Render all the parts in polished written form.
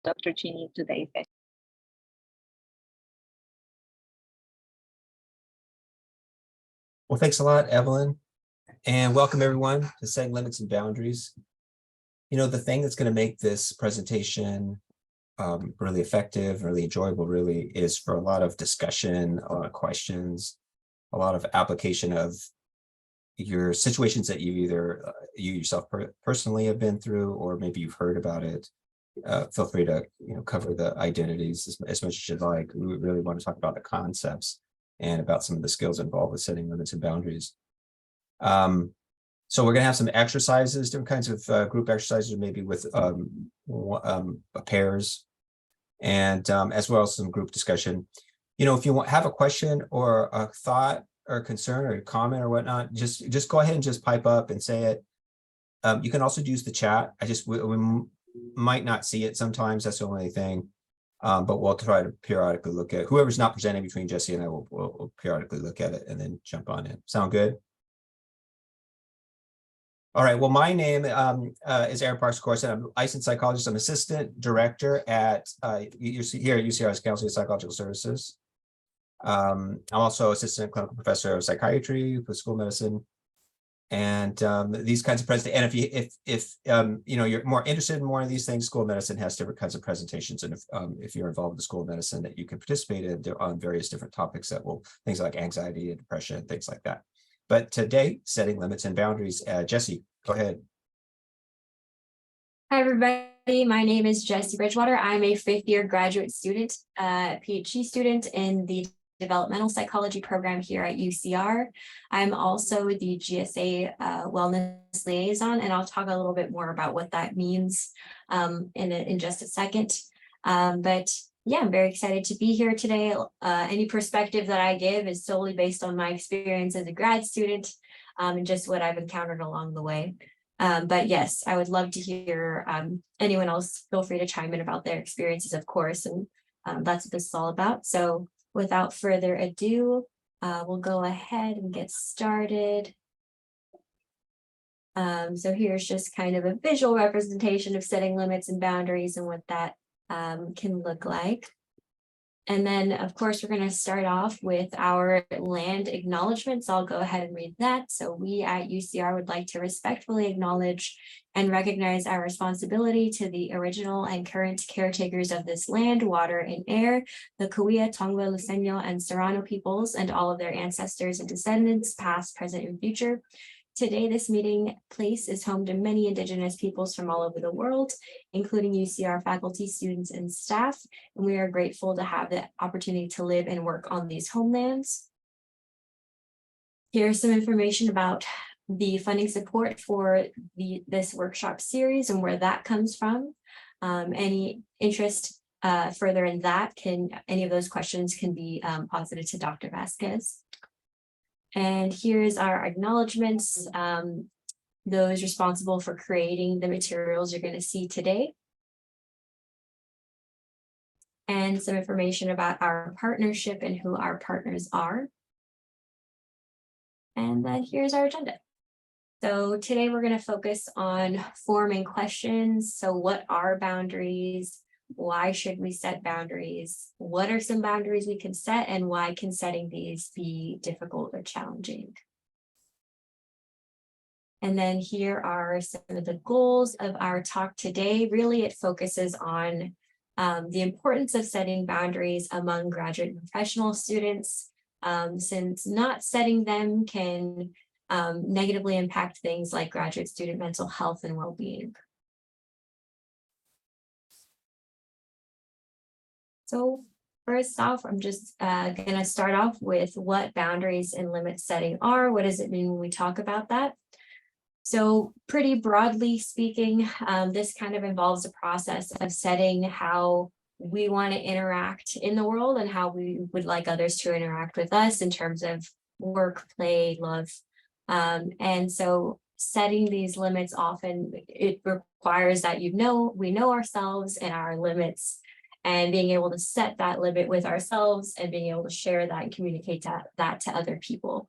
Dr. Cheney today's session. Well, thanks a lot, Evelyn, and welcome everyone to Setting Limits and Boundaries. You know, the thing that's going to make this presentation really effective, really enjoyable, really is for a lot of discussion, a lot of questions, a lot of application of your situations that you either you yourself personally have been through, or maybe you've heard about it. Feel free to cover the identities as much as you'd like. We really want to talk about the concepts and about some of the skills involved with setting limits and boundaries. So we're going to have some exercises, different kinds of group exercises, maybe with pairs, and as well as some group discussion. You know, if you have a question or a thought or a concern or a comment or whatnot, just go ahead and just pipe up and say it. You can also use the chat. We might not see it sometimes. That's the only thing. But we'll try to periodically look at whoever's not presenting between Jesse and I. We'll periodically look at it and then jump on in. Sound good? All right. Well, my name is Aaron Parks, of course, and I'm a licensed psychologist. I'm assistant director at here at UCR's Counseling and Psychological Services. I'm also assistant clinical professor of psychiatry for school medicine, and these kinds of presentations. And if you know, you're more interested in more of these things, school of medicine has different kinds of presentations, and if you're involved in the school of medicine, that you can participate in on various different topics that will things like anxiety and depression, things like that. But today, setting limits and boundaries. Jesse, go ahead. Hi, everybody. My name is Jessie Bridgewater. I'm a fifth-year graduate student, PhD student in the developmental psychology program here at UCR. I'm also the GSA wellness liaison, and I'll talk a little bit more about what that means in just a second. But yeah, I'm very excited to be here today. Any perspective that I give is solely based on my experience as a grad student and just what I've encountered along the way. But yes, I would love to hear anyone else. Feel free to chime in about their experiences, of course, and that's what this is all about. So without further ado, we'll go ahead and get started. So here's just kind of a visual representation of setting limits and boundaries and what that can look like. And then, of course, we're going to start off with our land acknowledgements. I'll go ahead and read that. So we at UCR would like to respectfully acknowledge and recognize our responsibility to the original and current caretakers of this land, water, and air, the Cahuilla, Tongva, Luiseño, and Serrano peoples, and all of their ancestors and descendants, past, present, and future. Today, this meeting place is home to many Indigenous peoples from all over the world, including UCR faculty, students, and staff, and we are grateful to have the opportunity to live and work on these homelands. Here's some information about the funding support for this workshop series and where that comes from. Any interest further in that, any of those questions can be posited to Dr. Vasquez. And here's our acknowledgements, those responsible for creating the materials you're going to see today. And some information about our partnership and who our partners are. And then here's our agenda. So today we're going to focus on forming questions. So what are boundaries? Why should we set boundaries? What are some boundaries we can set, and why can setting these be difficult or challenging? And then here are some of the goals of our talk today. Really, it focuses on the importance of setting boundaries among graduate and professional students, since not setting them can negatively impact things like graduate student mental health and well-being. So first off, I'm just going to start off with what boundaries and limit setting are. What does it mean when we talk about that? So pretty broadly speaking, this kind of involves a process of setting how we want to interact in the world and how we would like others to interact with us in terms of work, play, love. And so setting these limits often, it requires that we know ourselves and our limits, and being able to set that limit with ourselves and being able to share that and communicate that to other people.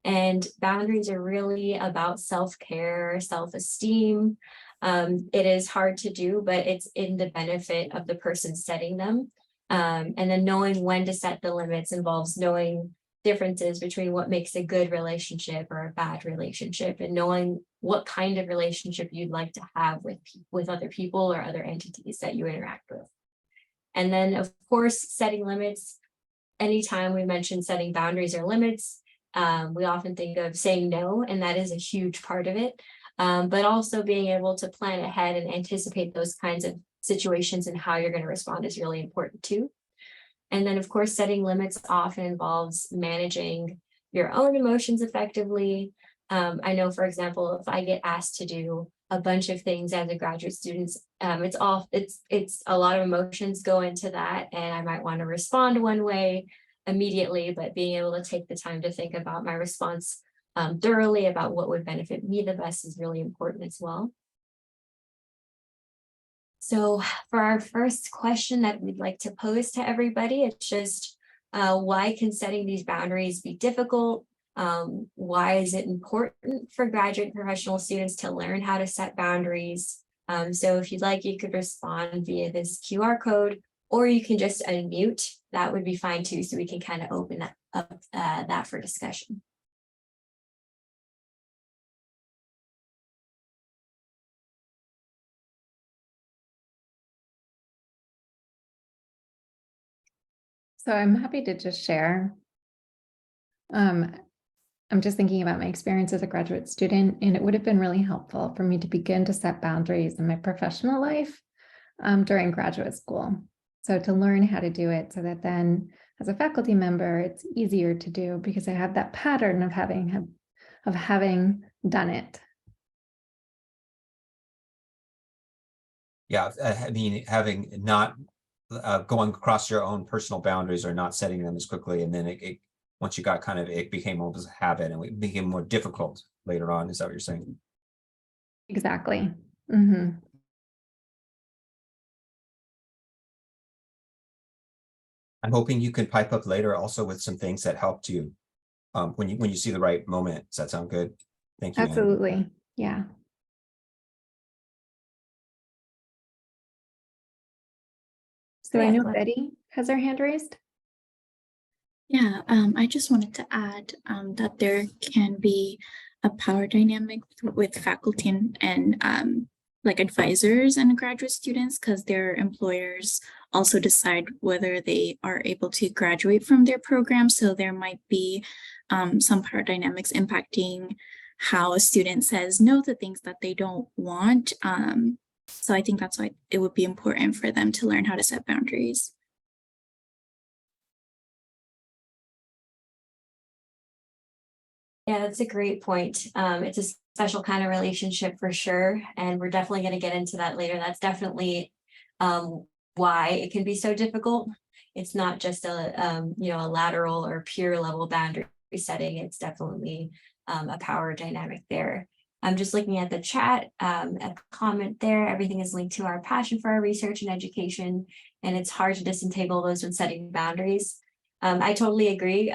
And boundaries are really about self-care, self-esteem, It is hard to do, but it's in the benefit of the person setting them. And then knowing when to set the limits involves knowing differences between what makes a good relationship or a bad relationship, and knowing what kind of relationship you'd like to have with other people or other entities that you interact with. And then, of course, setting limits. Anytime we mention setting boundaries or limits, we often think of saying no, and that is a huge part of it. But also being able to plan ahead and anticipate those kinds of situations and how you're going to respond is really important too. And then, of course, setting limits often involves managing your own emotions effectively. I know, for example, if I get asked to do a bunch of things as a graduate student, it's a lot of emotions go into that, and I might want to respond one way immediately, but being able to take the time to think about my response thoroughly about what would benefit me the best is really important as well. So for our first question that we'd like to pose to everybody, it's just why can setting these boundaries be difficult? Why is it important for graduate and professional students to learn how to set boundaries? So if you'd like, you could respond via this QR code, or you can just unmute. That would be fine too, so we can kind of open that up that for discussion. So I'm happy to just share. I'm just thinking about my experience as a graduate student, and it would have been really helpful for me to begin to set boundaries in my professional life during graduate school. So to learn how to do it so that then as a faculty member, it's easier to do because I have that pattern of having done it. Yeah, I mean, having not going across your own personal boundaries or not setting them as quickly, and then once you got it became almost a habit, and it became more difficult later on. Is that what you're saying? Exactly. Mm-hmm. I'm hoping you can pipe up later also with some things that helped you when you see the right moment. Does that sound good? Thank you, Anne. Absolutely. Yeah. So I know Betty has her hand raised. Yeah, I just wanted to add that there can be a power dynamic with faculty and like advisors and graduate students, because their employers also decide whether they are able to graduate from their program. So there might be some power dynamics impacting how a student says no to things that they don't want. So I think that's why it would be important for them to learn how to set boundaries. Yeah, that's a great point. It's a special kind of relationship for sure, and we're definitely going to get into that later. That's definitely why it can be so difficult. It's not just a a lateral or peer level boundary setting. It's definitely a power dynamic there. I'm just looking at the chat, a comment there. Everything is linked to our passion for our research and education, and it's hard to disentangle those when setting boundaries. I totally agree.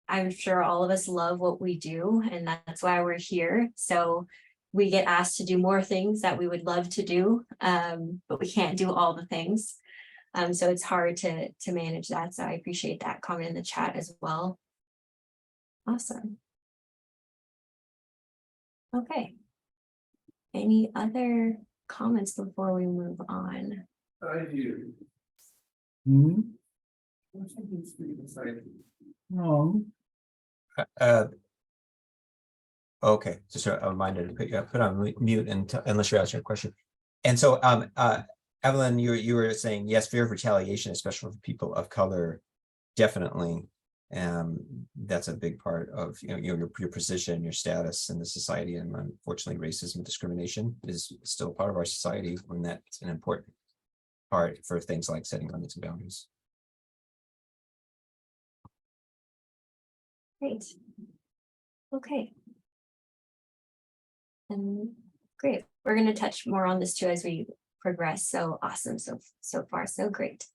I'm sure all of us love what we do, and that's why we're here. So we get asked to do more things that we would love to do, but we can't do all the things. So it's hard to manage that. So I appreciate that comment in the chat as well. Awesome. Okay. Any other comments before we move on? I do. Okay, just a reminder to put on mute unless you're asking a question. And so, Evelyn, you were saying yes, fear of retaliation, especially for people of color, definitely. That's a big part of your position, your status in the society, and unfortunately, racism and discrimination is still part of our society, and that's an important part for things like setting limits and boundaries. Great. Okay. Great. We're going to touch more on this too as we progress. So awesome. So far, so great.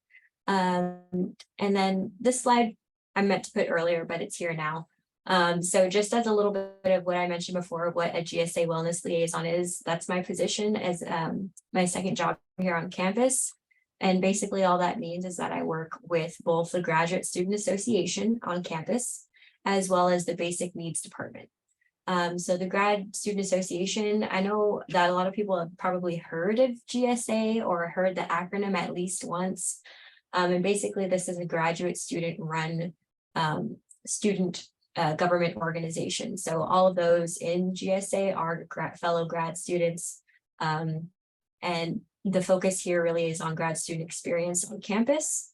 And then this slide I meant to put earlier, but it's here now. So just as a little bit of what I mentioned before, what a GSA wellness liaison is, that's my position as my second job here on campus. And basically all that means is that I work with both the Graduate Student Association on campus, as well as the Basic Needs Department. So the Grad Student Association, I know that a lot of people have probably heard of GSA or heard the acronym at least once. And basically this is a graduate student run student government organization. So all of those in GSA are fellow grad students. And the focus here really is on grad student experience on campus.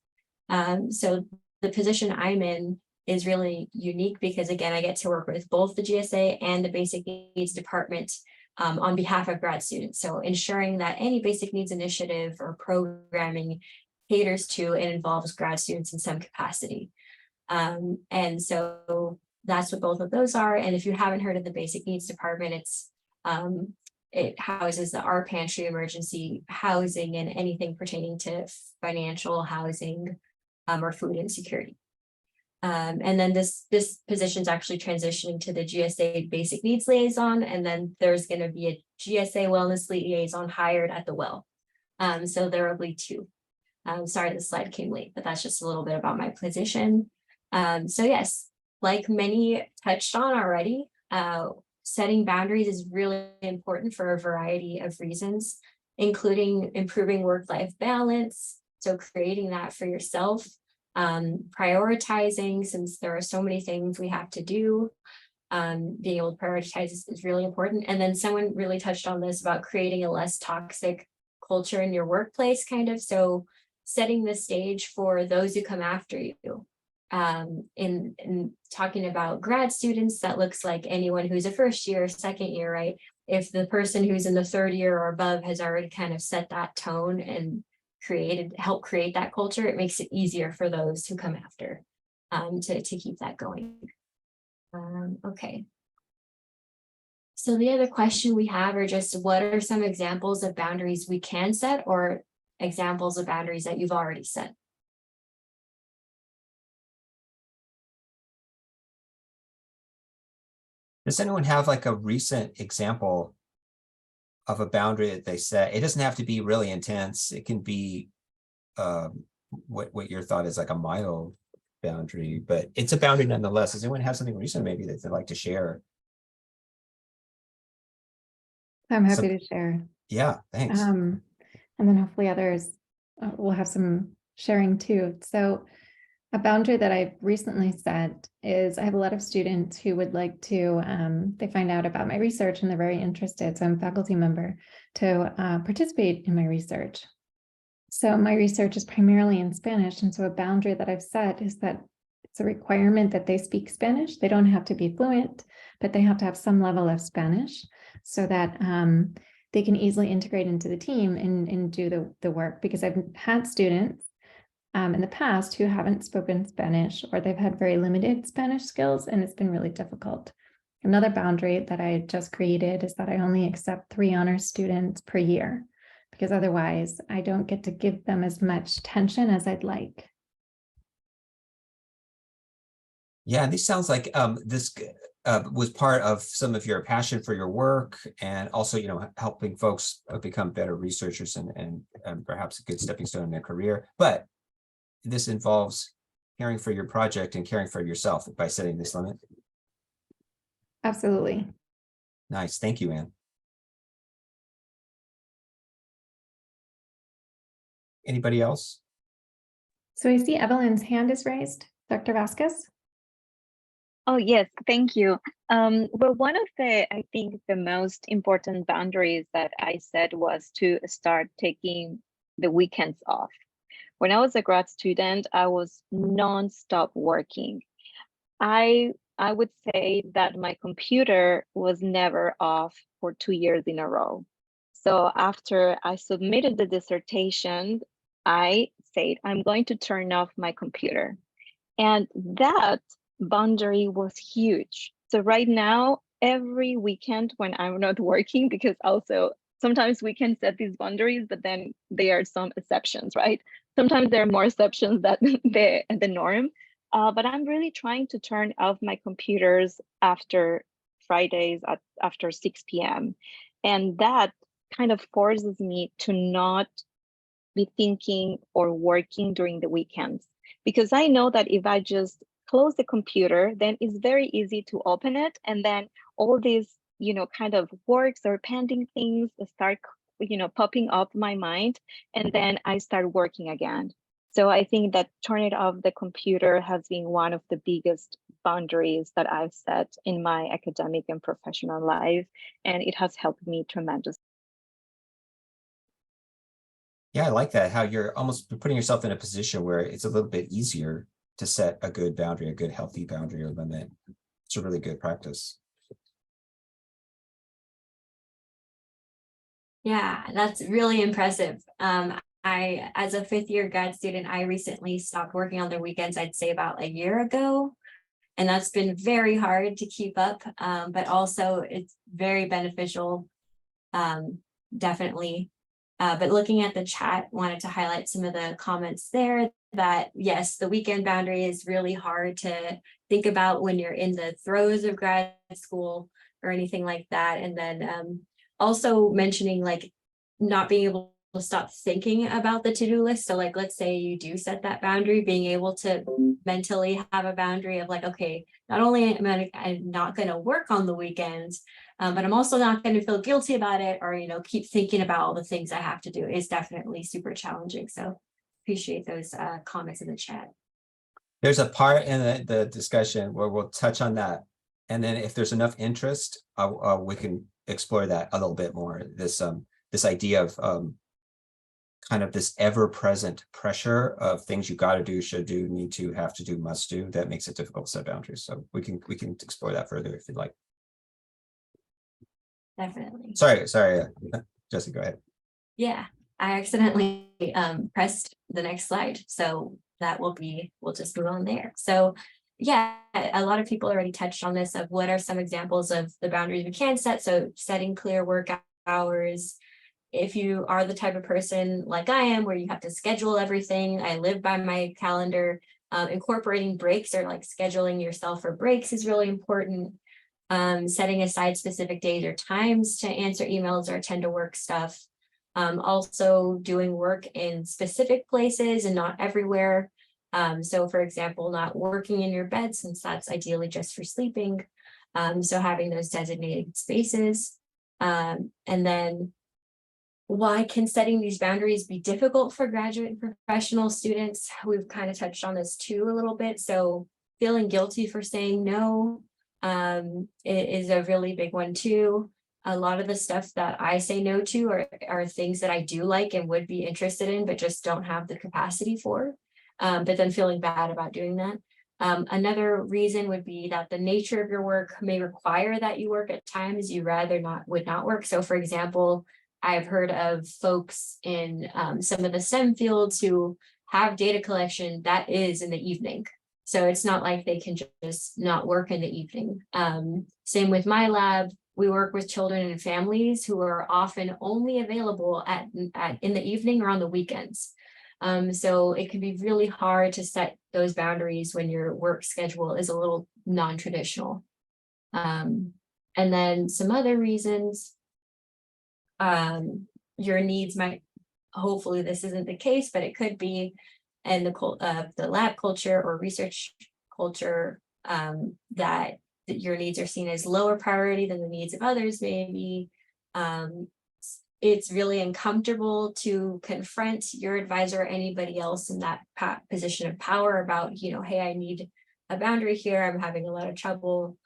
So the position I'm in is really unique because again, I get to work with both the GSA and the Basic Needs Department on behalf of grad students. So ensuring that any basic needs initiative or programming caters to and involves grad students in some capacity. And so that's what both of those are. And if you haven't heard of the Basic Needs Department, it houses the Our Pantry emergency housing and anything pertaining to financial housing or food insecurity. And then this position is actually transitioning to the GSA Basic Needs Liaison, and then there's going to be a GSA Wellness Liaison hired at the well. So there will be two. Sorry, the slide came late, but that's just a little bit about my position. So yes, like many touched on already, setting boundaries is really important for a variety of reasons, including improving work-life balance. So creating that for yourself, prioritizing, since there are so many things we have to do, being able to prioritize is really important. And then someone really touched on this about creating a less toxic culture in your workplace, kind of. So setting the stage for those who come after you. In talking about grad students, that looks like anyone who's a first year, second year, right? If the person who's in the third year or above has already kind of set that tone and helped create that culture, it makes it easier for those who come after to keep that going. Okay. So the other question we have are just, what are some examples of boundaries we can set or examples of boundaries that you've already set? Does anyone have like a recent example of a boundary that they set? It doesn't have to be really intense. It can be what your thought is like a mild boundary, but it's a boundary nonetheless. Does anyone have something recent maybe that they'd like to share? I'm happy to share. Yeah, thanks. And then hopefully others will have some sharing too. So a boundary that I've recently set is I have a lot of students who would like to, they find out about my research and they're very interested. So I'm a faculty member to participate in my research. So my research is primarily in Spanish. And so a boundary that I've set is that it's a requirement that they speak Spanish. They don't have to be fluent, but they have to have some level of Spanish so that they can easily integrate into the team and do the work. Because I've had students in the past who haven't spoken Spanish, or they've had very limited Spanish skills, and it's been really difficult. Another boundary that I just created is that I only accept 3 honors students per year, because otherwise I don't get to give them as much attention as I'd like. Yeah, this sounds like this was part of some of your passion for your work, and also, you know, helping folks become better researchers and perhaps a good stepping stone in their career. But this involves caring for your project and caring for yourself by setting this limit. Absolutely. Nice. Thank you, Anne. Anybody else? So I see Evelyn's hand is raised. Dr. Vasquez? Oh, yes, thank you. Well, one of the, I think the most important boundaries that I set was to start taking the weekends off. When I was a grad student, I was nonstop working. I would say that my computer was never off for 2 years in a row. So after I submitted the dissertation, I said, I'm going to turn off my computer. And that boundary was huge. So right now, every weekend when I'm not working, because also sometimes we can set these boundaries, but then there are some exceptions, right? Sometimes there are more exceptions than the norm. but I'm really trying to turn off my computers after Fridays after 6 p.m. And that kind of forces me to not be thinking or working during the weekends. Because I know that if I just close the computer, then it's very easy to open it. And then all these, kind of works or pending things start, popping up my mind. And then I start working again. So I think that turning off the computer has been one of the biggest boundaries that I've set in my academic and professional life. And it has helped me tremendously. Yeah, I like that, how you're almost putting yourself in a position where it's a little bit easier to set a good boundary, a good healthy boundary or limit. It's a really good practice. Yeah, that's really impressive. As a fifth year grad student, I recently stopped working on the weekends, I'd say about a year ago. And that's been very hard to keep up, but also it's very beneficial, definitely. But looking at the chat, wanted to highlight some of the comments there that, yes, the weekend boundary is really hard to think about when you're in the throes of grad school or anything like that. And then also mentioning like not being able to stop thinking about the to-do list. So like, let's say you do set that boundary, being able to mentally have a boundary of like, okay, not only am I'm not going to work on the weekends, but I'm also not going to feel guilty about it or, keep thinking about all the things I have to do is definitely super challenging. So appreciate those comments in the chat. There's a part in the discussion where we'll touch on that. And then if there's enough interest, we can explore that a little bit more. This idea of kind of this ever-present pressure of things you got to do, should do, need to, have to do, must do, that makes it difficult to set boundaries. So we can explore that further if you'd like. Definitely. Sorry, Jesse, go ahead. Yeah, I accidentally pressed the next slide. So that we'll just move on there. So yeah, a lot of people already touched on this of what are some examples of the boundaries we can set. So setting clear work hours. If you are the type of person like I am, where you have to schedule everything, I live by my calendar, incorporating breaks or like scheduling yourself for breaks is really important. Setting aside specific days or times to answer emails or attend to work stuff. Also doing work in specific places and not everywhere. So for example, not working in your bed, since that's ideally just for sleeping. So having those designated spaces. And then why can setting these boundaries be difficult for graduate and professional students? We've kind of touched on this too a little bit. So feeling guilty for saying no is a really big one too. A lot of the stuff that I say no to are things that I do like and would be interested in, but just don't have the capacity for. But then feeling bad about doing that. Another reason would be that the nature of your work may require that you work at times you would not work. So for example, I've heard of folks in some of the STEM fields who have data collection that is in the evening. So it's not like they can just not work in the evening. Same with my lab. We work with children and families who are often only available in the evening or on the weekends. So it can be really hard to set those boundaries when your work schedule is a little non-traditional. And then some other reasons, your needs might, hopefully this isn't the case, but it could be, and the lab culture or research culture, that your needs are seen as lower priority than the needs of others, maybe. It's really uncomfortable to confront your advisor or anybody else in that position of power about, hey, I need a boundary here. I'm having a lot of trouble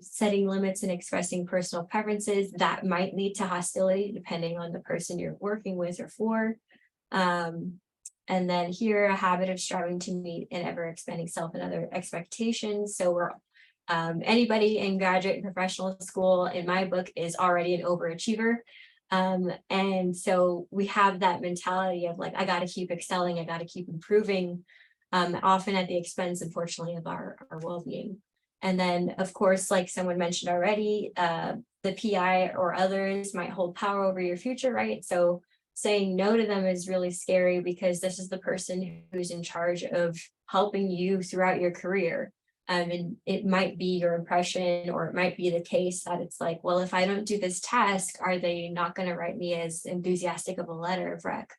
setting limits and expressing personal preferences that might lead to hostility depending on the person you're working with or for. And then here, a habit of striving to meet an ever expanding self and other expectations. So we're anybody in graduate and professional school, in my book, is already an overachiever. And so we have that mentality of like, I got to keep excelling, I got to keep improving, often at the expense, unfortunately, of our well-being. And then, of course, like someone mentioned already, the PI or others might hold power over your future, right? So saying no to them is really scary because this is the person who's in charge of helping you throughout your career. And it might be your impression, or it might be the case that it's like, well, if I don't do this task, are they not going to write me as enthusiastic of a letter of rec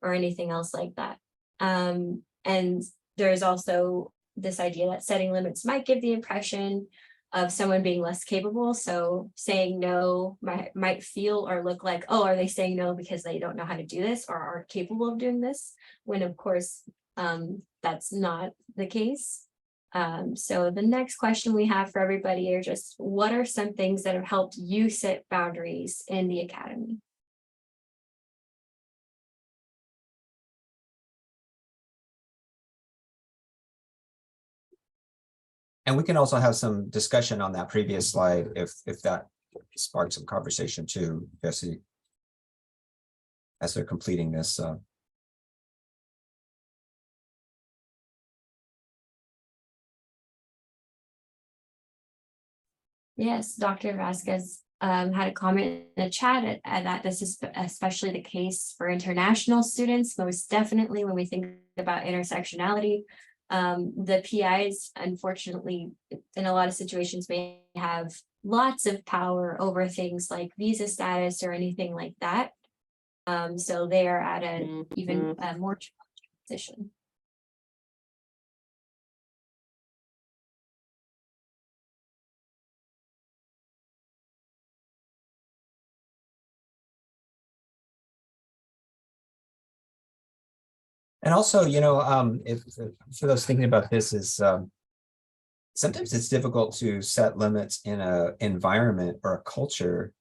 or anything else like that? And there's also this idea that setting limits might give the impression of someone being less capable. So saying no might feel or look like, oh, are they saying no because they don't know how to do this or aren't capable of doing this? When of course, that's not the case. So the next question we have for everybody are just, what are some things that have helped you set boundaries in the academy? And we can also have some discussion on that previous slide if that sparks some conversation too, Jesse, as they're completing this. Yes, Dr. Vasquez had a comment in the chat that this is especially the case for international students. Most definitely when we think about intersectionality, the PIs, unfortunately, in a lot of situations may have lots of power over things like visa status or anything like that. So they are at an even more challenging position. And also, if for those thinking about this is sometimes it's difficult to set limits in an environment or a culture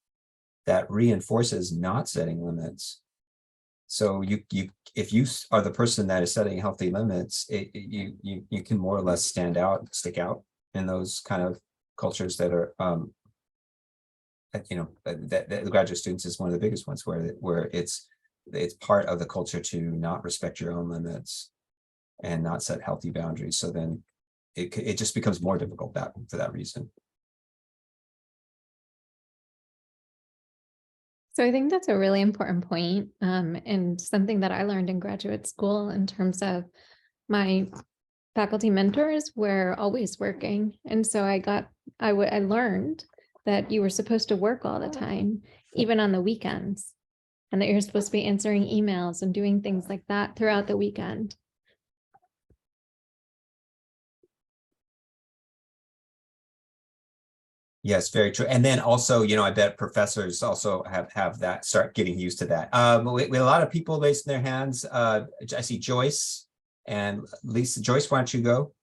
that reinforces not setting limits. So if you are the person that is setting healthy limits, you can more or less stick out in those kind of cultures that are that the graduate students is one of the biggest ones where it's part of the culture to not respect your own limits and not set healthy boundaries. So then it just becomes more difficult for that reason. So I think that's a really important point, and something that I learned in graduate school in terms of my faculty mentors were always working. And so I learned that you were supposed to work all the time, even on the weekends, and that you're supposed to be answering emails and doing things like that throughout the weekend. Yes, very true. And then also, I bet professors also have that, start getting used to that. We have a lot of people raising their hands. I see Joyce and Lisa. Joyce, why don't you go?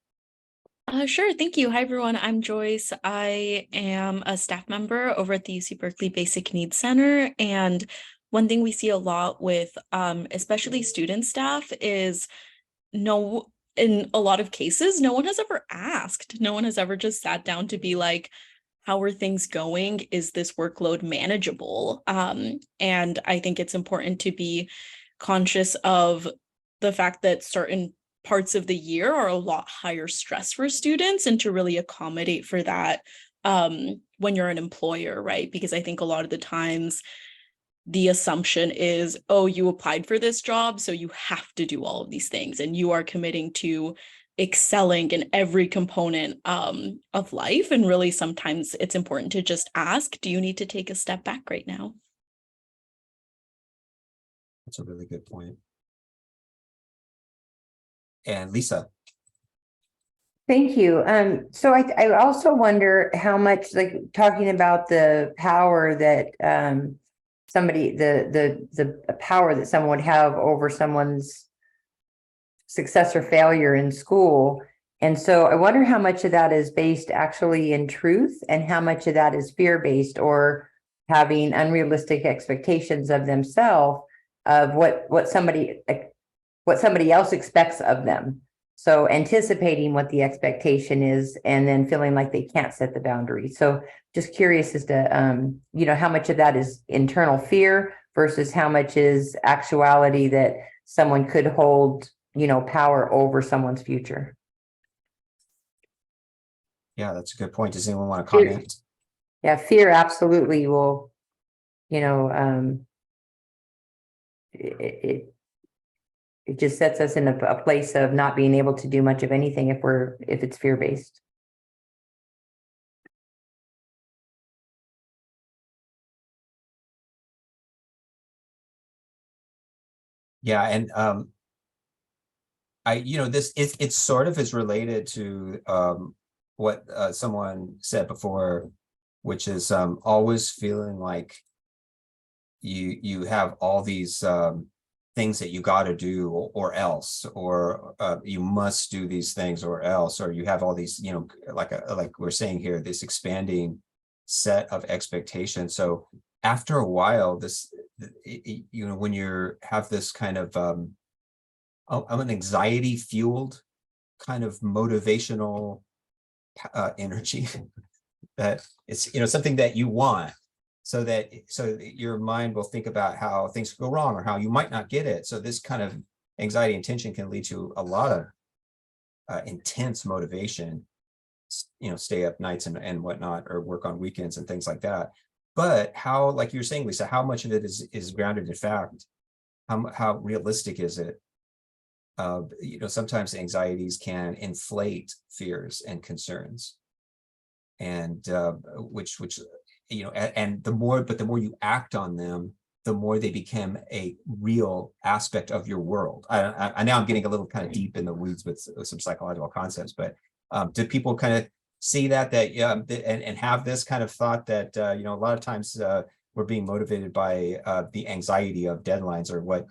Sure. Thank you. Hi, everyone. I'm Joyce. I am a staff member over at the UC Berkeley Basic Needs Center. And one thing we see a lot with especially student staff is in a lot of cases, no one has ever asked. No one has ever just sat down to be like, how are things going? Is this workload manageable? And I think it's important to be conscious of the fact that certain parts of the year are a lot higher stress for students, and to really accommodate for that when you're an employer, right? Because I think a lot of the times the assumption is, oh, you applied for this job, so you have to do all of these things, and you are committing to excelling in every component of life. And really, sometimes it's important to just ask, do you need to take a step back right now? That's a really good point. And Lisa. Thank you. So I also wonder how much, like, talking about the power that the power that someone would have over someone's success or failure in school. And so I wonder how much of that is based actually in truth and how much of that is fear-based or having unrealistic expectations of themselves, of what somebody else expects of them. So anticipating what the expectation is and then feeling like they can't set the boundary. So just curious as to, how much of that is internal fear versus how much is actuality that someone could hold, power over someone's future. Yeah, that's a good point. Does anyone want to comment? Yeah, fear absolutely will, it just sets us in a place of not being able to do much of anything if it's fear-based. Yeah, and it sort of is related to what someone said before, which is always feeling like you have all these things that you got to do or else, or you must do these things or else, or you have all these, like we're saying here, this expanding set of expectations. So after a while, when you have this kind of an anxiety fueled kind of motivational energy that it's something that you want, so that your mind will think about how things go wrong or how you might not get it. So this kind of anxiety and tension can lead to a lot of intense motivation, stay up nights and whatnot, or work on weekends and things like that. But how, like you were saying, Lisa, how much of it is grounded in fact? How realistic is it? Sometimes anxieties can inflate fears and concerns, and which and the more you act on them, the more they become a real aspect of your world. I now I'm getting a little kind of deep in the weeds with some psychological concepts, but do people kind of see that and have this kind of thought that a lot of times we're being motivated by the anxiety of deadlines, or what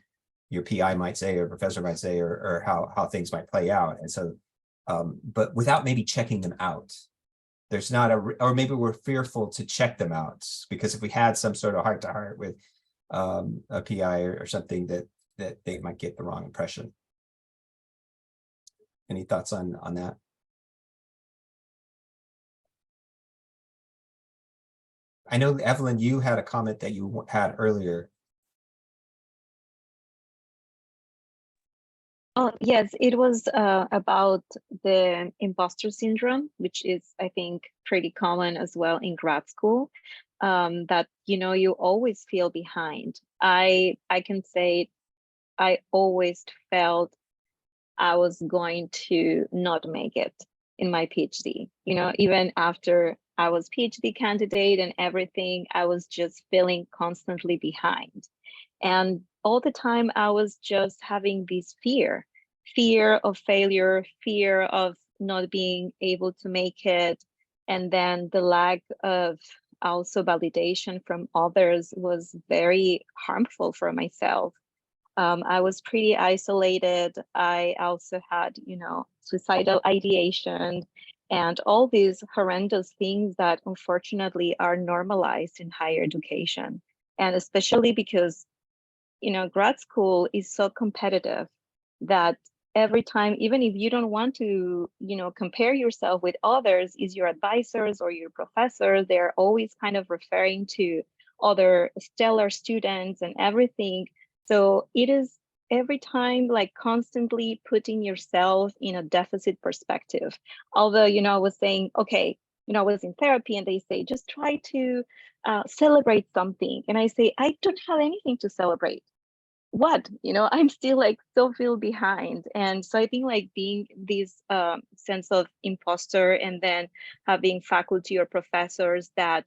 your PI might say or professor might say, or how things might play out, and so but without maybe checking them out. There's not or maybe we're fearful to check them out, because if we had some sort of heart-to-heart with a PI or something, that they might get the wrong impression. Any thoughts on that? I know, Evelyn, you had a comment that you had earlier. Oh, yes, it was about the imposter syndrome, which is, I think, pretty common as well in grad school, that, you always feel behind. I can say I always felt I was going to not make it in my PhD. Even after I was PhD candidate and everything, I was just feeling constantly behind. And all the time I was just having this fear of failure, fear of not being able to make it. And then the lack of also validation from others was very harmful for myself. I was pretty isolated. I also had, suicidal ideation and all these horrendous things that unfortunately are normalized in higher education. And especially because, grad school is so competitive that every time, even if you don't want to, compare yourself with others, is your advisors or your professors, they're always kind of referring to other stellar students and everything. So it is every time like constantly putting yourself in a deficit perspective. Although, I was saying, okay, I was in therapy and they say, just try to celebrate something. And I say, I don't have anything to celebrate. What? I'm still still feel behind. And so I think being this sense of imposter, and then having faculty or professors that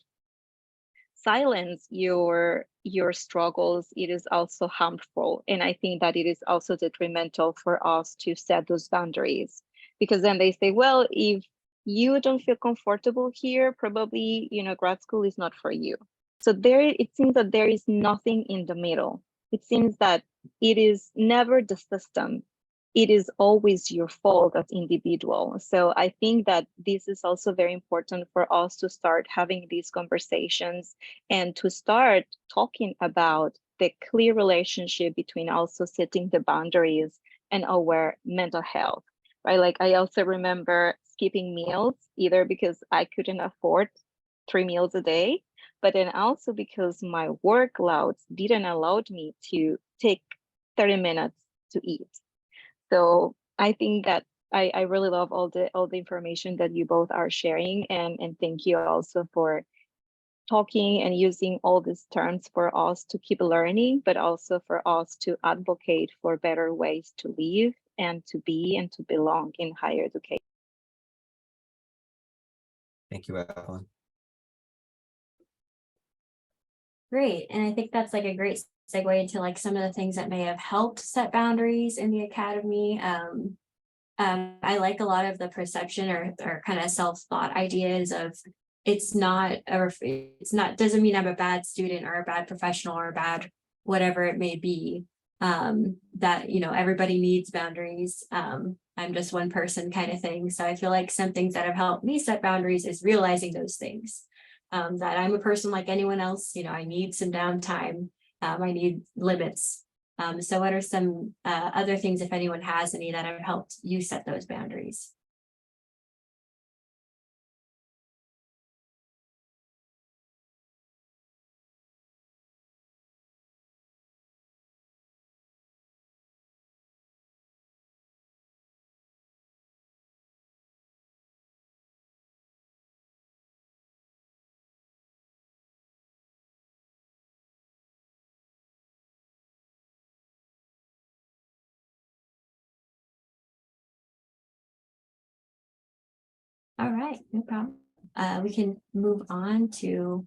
silence your struggles, it is also harmful. And I think that it is also detrimental for us to set those boundaries, because then they say, well, if you don't feel comfortable here, probably grad school is not for you. So it seems that there is nothing in the middle. It seems that it is never the system. It is always your fault as individual. So I think that this is also very important for us to start having these conversations and to start talking about the clear relationship between also setting the boundaries and our mental health, right? I also remember skipping meals, either because I couldn't afford 3 meals a day, but then also because my workloads didn't allow me to take 30 minutes to eat. So I think that I really love all the information that you both are sharing, and thank you also for talking and using all these terms for us to keep learning, but also for us to advocate for better ways to live and to be and to belong in higher education. Thank you, Evelyn. Great. And I think that's like a great segue into like some of the things that may have helped set boundaries in the academy. I like a lot of the perception or kind of self-thought ideas of it's not doesn't mean I'm a bad student or a bad professional or a bad whatever it may be. That, you know, everybody needs boundaries. I'm just one person kind of thing. So I feel like some things that have helped me set boundaries is realizing those things. That I'm a person like anyone else, you know, I need some downtime. I need limits. So what are some other things, if anyone has any, that have helped you set those boundaries? All right, no problem. We can move on to.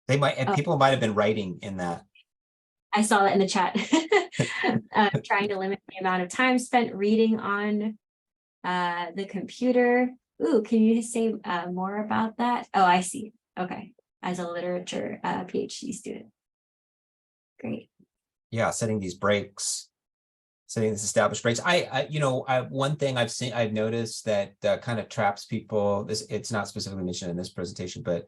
They might, and people might have been writing in that. I saw that in the chat. Trying to limit the amount of time spent reading on the computer. Ooh, can you say more about that? Oh, I see. Okay, as a literature PhD student. Great. Yeah, setting these breaks, setting these established breaks. One thing I've noticed that kind of traps people. It's not specifically mentioned in this presentation, but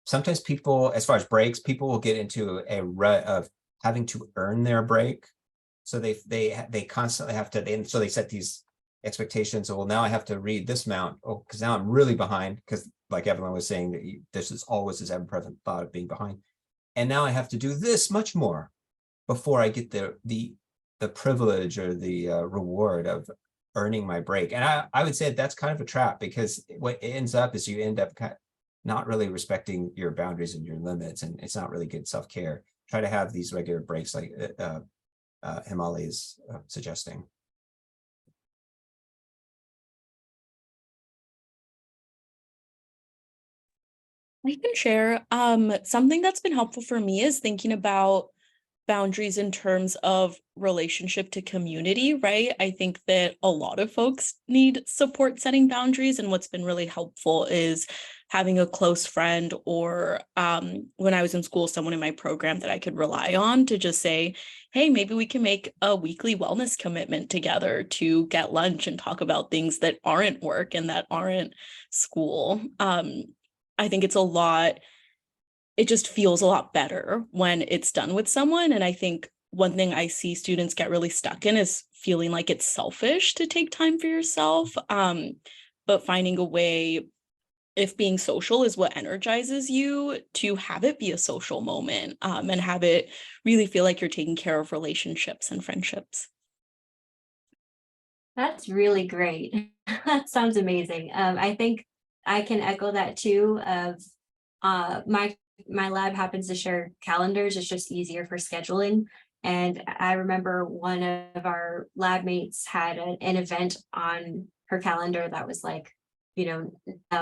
sometimes people, as far as breaks, people will get into a rut of having to earn their break. So they constantly have to, and so they set these expectations. So, well, now I have to read this amount. Oh, because now I'm really behind. Because like Evelyn was saying, that this is always this ever-present thought of being behind. And now I have to do this much more before I get the privilege or the reward of earning my break. And I would say that's kind of a trap, because what ends up is you end up not really respecting your boundaries and your limits, and it's not really good self-care. Try to have these regular breaks like Himali is suggesting. I can share. Something that's been helpful for me is thinking about boundaries in terms of relationship to community, right? I think that a lot of folks need support setting boundaries, and what's been really helpful is having a close friend or when I was in school, someone in my program that I could rely on to just say, hey, maybe we can make a weekly wellness commitment together to get lunch and talk about things that aren't work and that aren't school. I think it just feels a lot better when it's done with someone. And I think one thing I see students get really stuck in is feeling like it's selfish to take time for yourself. But finding a way, if being social is what energizes you, to have it be a social moment and have it really feel like you're taking care of relationships and friendships. That's really great. That sounds amazing. I think I can echo that too. Of my lab happens to share calendars. It's just easier for scheduling. And I remember one of our lab mates had an event on her calendar that was like,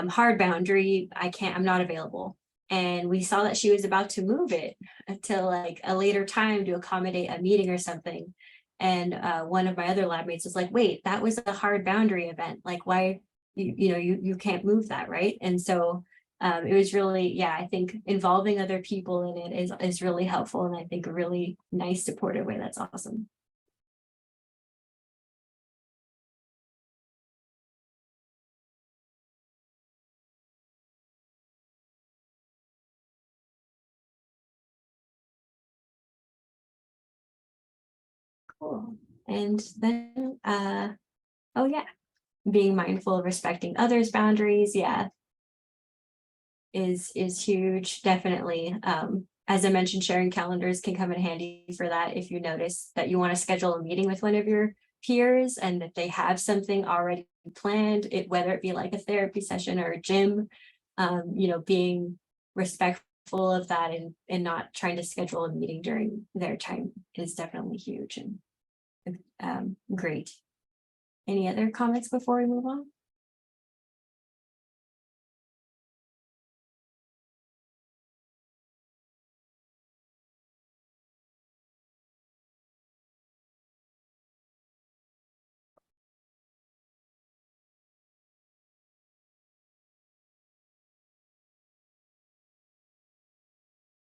hard boundary. I'm not available. And we saw that she was about to move it to like a later time to accommodate a meeting or something. And one of my other lab mates was like, wait, that was a hard boundary event. Like, why, you can't move that, right? And so it was really, I think involving other people in it is really helpful, and I think a really nice supportive way. That's awesome. Cool. And then, being mindful of respecting others' boundaries, is huge, definitely. As I mentioned, sharing calendars can come in handy for that. If you notice that you want to schedule a meeting with one of your peers and that they have something already planned, whether it be like a therapy session or a gym, being respectful of that and not trying to schedule a meeting during their time is definitely huge and great. Any other comments before we move on?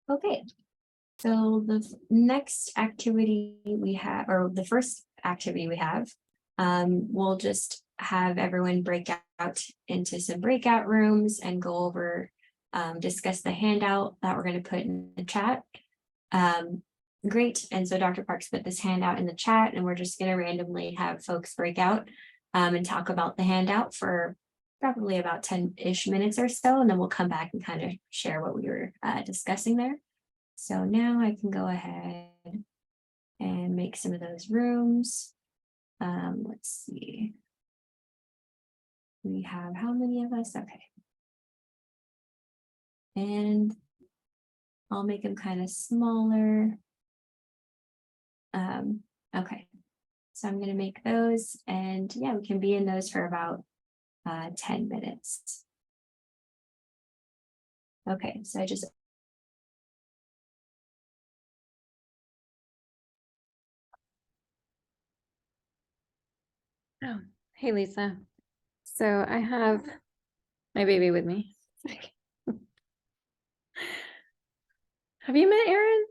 Okay, so the next activity we have, or the first activity we have, we'll just have everyone break out into some breakout rooms and go over, discuss the handout that we're going to put in the chat. Great, and so Dr. Parks put this handout in the chat, and we're just going to randomly have folks break out and talk about the handout for probably about 10-ish minutes or so, and then we'll come back and kind of share what we were discussing there. So now I can go ahead and make some of those rooms. Let's see. We have how many of us? Okay. And I'll make them kind of smaller. Okay. So I'm going to make those, and yeah, we can be in those for about 10 minutes. Okay, so I just Oh, hey, Lisa. So I have my baby with me. Have you met Erin?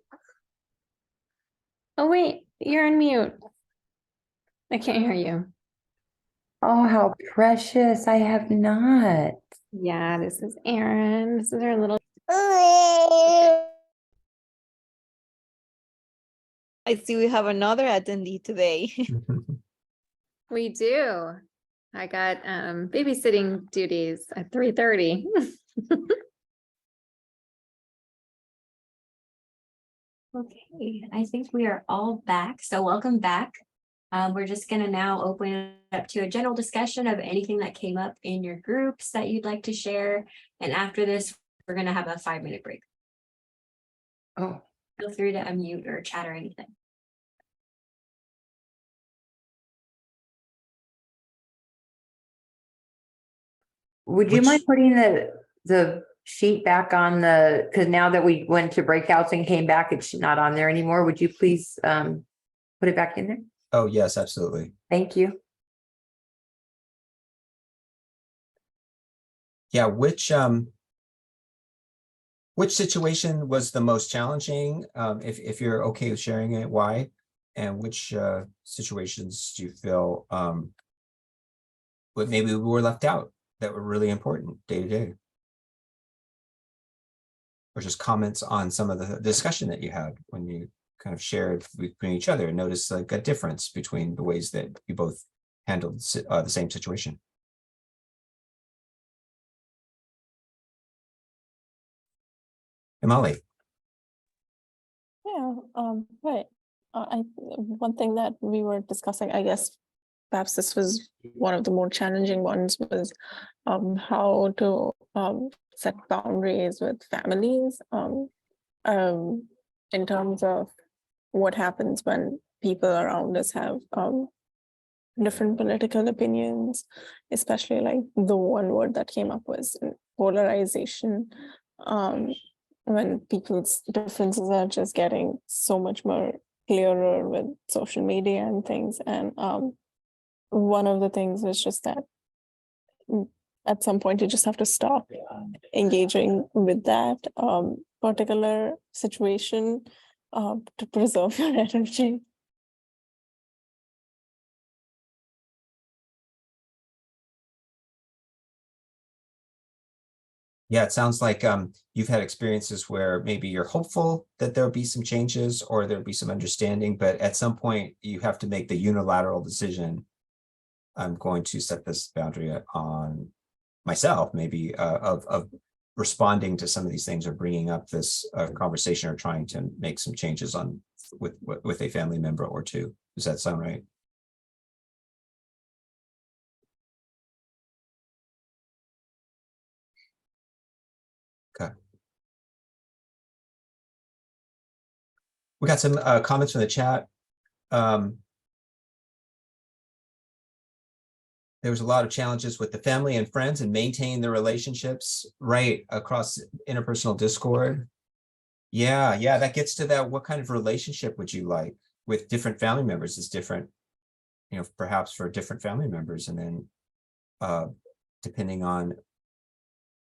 Oh, wait, you're on mute. I can't hear you. Oh, how precious. I have not. Yeah, this is Erin. This is our little. I see we have another attendee today. We do. I got babysitting duties at 3:30. Okay, I think we are all back. So welcome back. We're just going to now open it up to a general discussion of anything that came up in your groups that you'd like to share. And after this, we're going to have a 5-minute break. Oh, Feel free to unmute or chat or anything. would you Which- mind putting the sheet back on because now that we went to breakouts and came back, it's not on there anymore. Would you please put it back in there? Oh, yes, absolutely. Thank you. Yeah, which situation was the most challenging? If you're okay with sharing it, why? And which situations do you feel maybe we were left out that were really important day to day? Or just comments on some of the discussion that you had when you kind of shared between each other and noticed like a difference between the ways that you both handled the same situation. Emali. Yeah, right. One thing that we were discussing, I guess, perhaps this was one of the more challenging ones, was how to set boundaries with families in terms of what happens when people around us have different political opinions, especially like the one word that came up was polarization. When people's differences are just getting so much more clearer with social media and things. And one of the things is just that at some point you just have to stop engaging with that particular situation to preserve your energy. Yeah, it sounds like you've had experiences where maybe you're hopeful that there'll be some changes or there'll be some understanding, but at some point you have to make the unilateral decision. I'm going to set this boundary on myself, maybe of responding to some of these things or bringing up this conversation or trying to make some changes on with a family member or two. Does that sound right? Okay. We got some comments from the chat. There was a lot of challenges with the family and friends and maintaining the relationships right across interpersonal discord. Yeah, that gets to that. What kind of relationship would you like with different family members is different, perhaps for different family members. And then depending on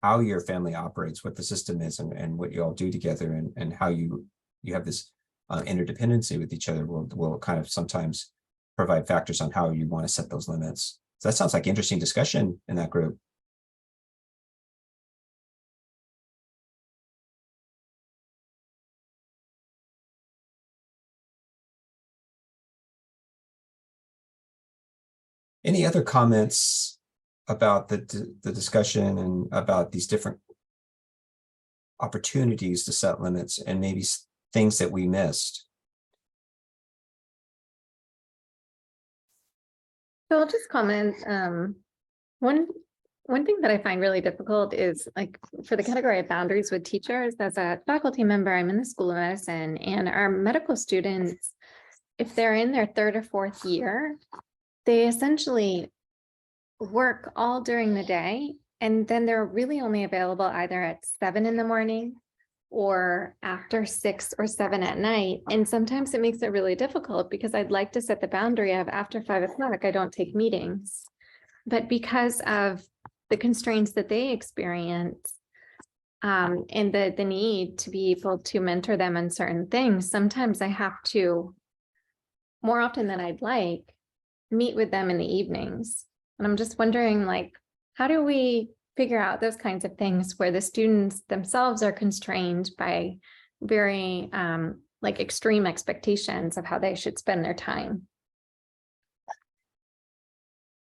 how your family operates, what the system is and what you all do together and how you have this interdependency with each other will kind of sometimes provide factors on how you want to set those limits. So that sounds like interesting discussion in that group. Any other comments about the discussion and about these different opportunities to set limits and maybe things that we missed? So I'll just comment. One thing that I find really difficult is like for the category of boundaries with teachers. As a faculty member, I'm in the School of Medicine, and our medical students, if they're in their 3rd or 4th year, they essentially work all during the day, and then they're really only available either at 7 in the morning or after 6 or 7 at night. And sometimes it makes it really difficult because I'd like to set the boundary of after 5 o'clock, I don't take meetings. But because of the constraints that they experience and the need to be able to mentor them on certain things, sometimes I have to, more often than I'd like, meet with them in the evenings. And I'm just wondering, like, how do we figure out those kinds of things where the students themselves are constrained by very like extreme expectations of how they should spend their time?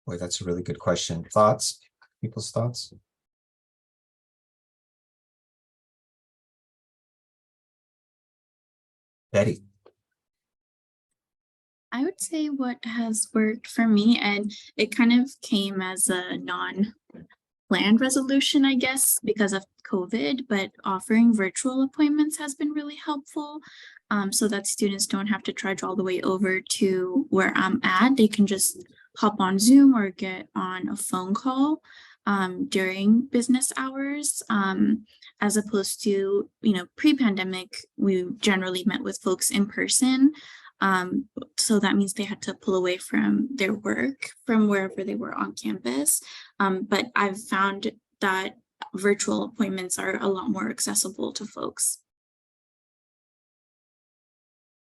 Boy, that's a really good question. Thoughts? People's thoughts? Betty. I would say what has worked for me, and it kind of came as a non-planned resolution, I guess, because of COVID, but offering virtual appointments has been really helpful. So that students don't have to trudge all the way over to where I'm at. They can just hop on Zoom or get on a phone call during business hours, as opposed to, pre-pandemic, we generally met with folks in person. So that means they had to pull away from their work from wherever they were on campus. But I've found that virtual appointments are a lot more accessible to folks.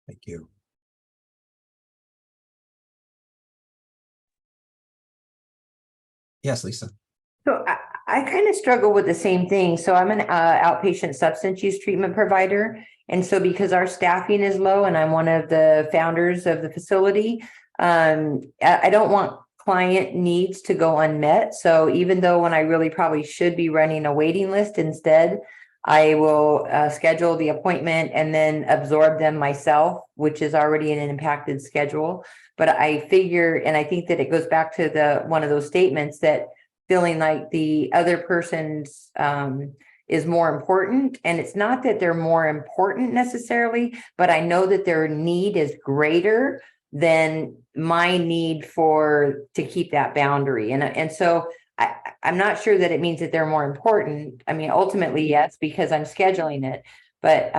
Thank you. Yes, Lisa. So I kind of struggle with the same thing. So I'm an outpatient substance use treatment provider. And so because our staffing is low and I'm one of the founders of the facility, I don't want client needs to go unmet. So even though when I really probably should be running a waiting list, instead, I will schedule the appointment and then absorb them myself, which is already in an impacted schedule. But I figure, and I think that it goes back to one of those statements that feeling like the other person's is more important. And it's not that they're more important necessarily, but I know that their need is greater than my need to keep that boundary. And so I'm not sure that it means that they're more important. I mean, ultimately, yes, because I'm scheduling it. But,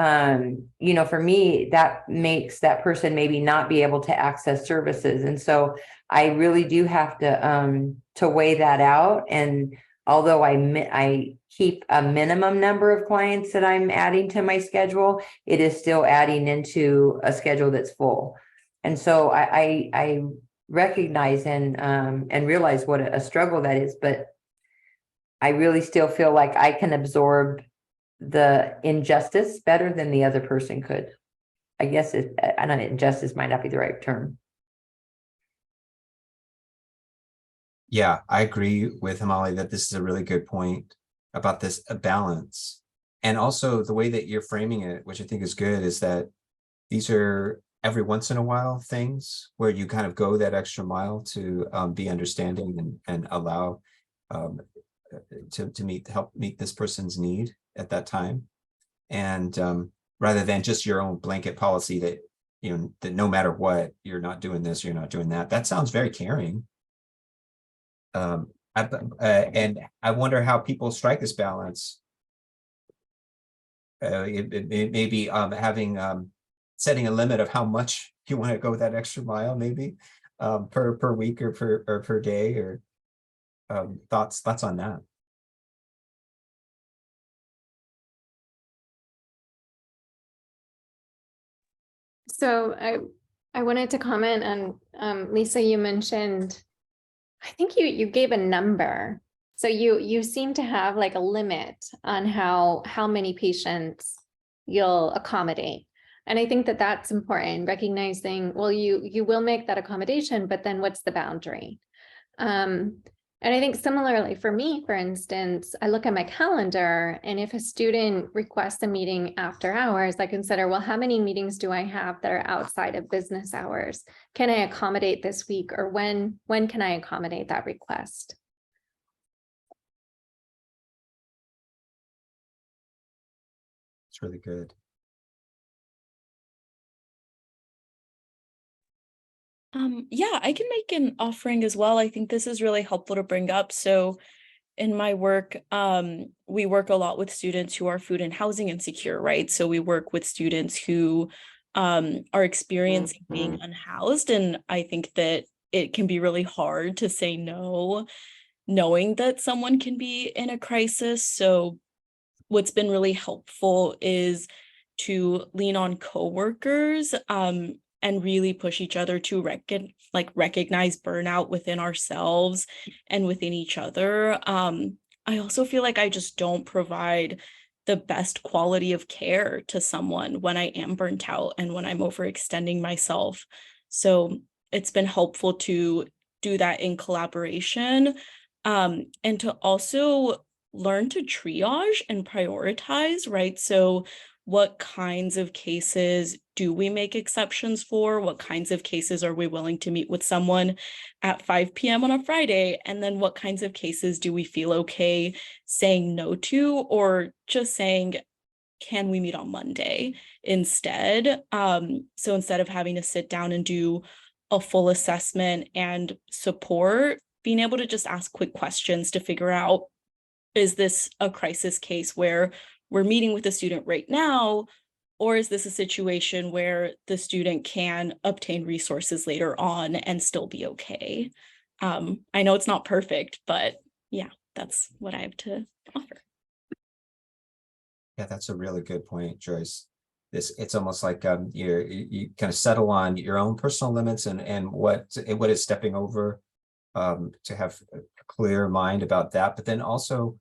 for me, that makes that person maybe not be able to access services. And so I really do have to weigh that out. And although I keep a minimum number of clients that I'm adding to my schedule, it is still adding into a schedule that's full. And so I recognize and realize what a struggle that is, but I really still feel like I can absorb the injustice better than the other person could. I guess I don't know, injustice might not be the right term. Yeah, I agree with Himali that this is a really good point about this balance. And also the way that you're framing it, which I think is good, is that these are every once in a while things where you kind of go that extra mile to be understanding and allow to help meet this person's need at that time. And rather than just your own blanket policy that, you know, that no matter what, you're not doing this, you're not doing that. That sounds very caring. And I wonder how people strike this balance. It may be having setting a limit of how much you want to go that extra mile, maybe per week or per day, or thoughts on that. So I wanted to comment on Lisa, you mentioned, I think you gave a number. So you seem to have like a limit on how many patients you'll accommodate. And I think that that's important, recognizing, well, you will make that accommodation, but then what's the boundary? And I think similarly for me, for instance, I look at my calendar, and if a student requests a meeting after hours, I consider, well, how many meetings do I have that are outside of business hours? Can I accommodate this week, or when can I accommodate that request? It's really good. Yeah, I can make an offering as well. I think this is really helpful to bring up. So in my work, we work a lot with students who are food and housing insecure, right? So we work with students who are experiencing being unhoused. And I think that it can be really hard to say no, knowing that someone can be in a crisis. So what's been really helpful is to lean on coworkers and really push each other to recognize burnout within ourselves and within each other. I also feel like I just don't provide the best quality of care to someone when I am burnt out and when I'm overextending myself. So it's been helpful to do that in collaboration, and to also learn to triage and prioritize, right? So what kinds of cases do we make exceptions for? What kinds of cases are we willing to meet with someone at 5 p.m. on a Friday? And then what kinds of cases do we feel okay saying no to, or just saying, can we meet on Monday instead? So instead of having to sit down and do a full assessment and support, being able to just ask quick questions to figure out, is this a crisis case where we're meeting with the student right now, or is this a situation where the student can obtain resources later on and still be okay? I know it's not perfect, but yeah, that's what I have to offer. Yeah, that's a really good point, Joyce. It's almost like you kind of settle on your own personal limits and what is stepping over, to have a clear mind about that. But then also,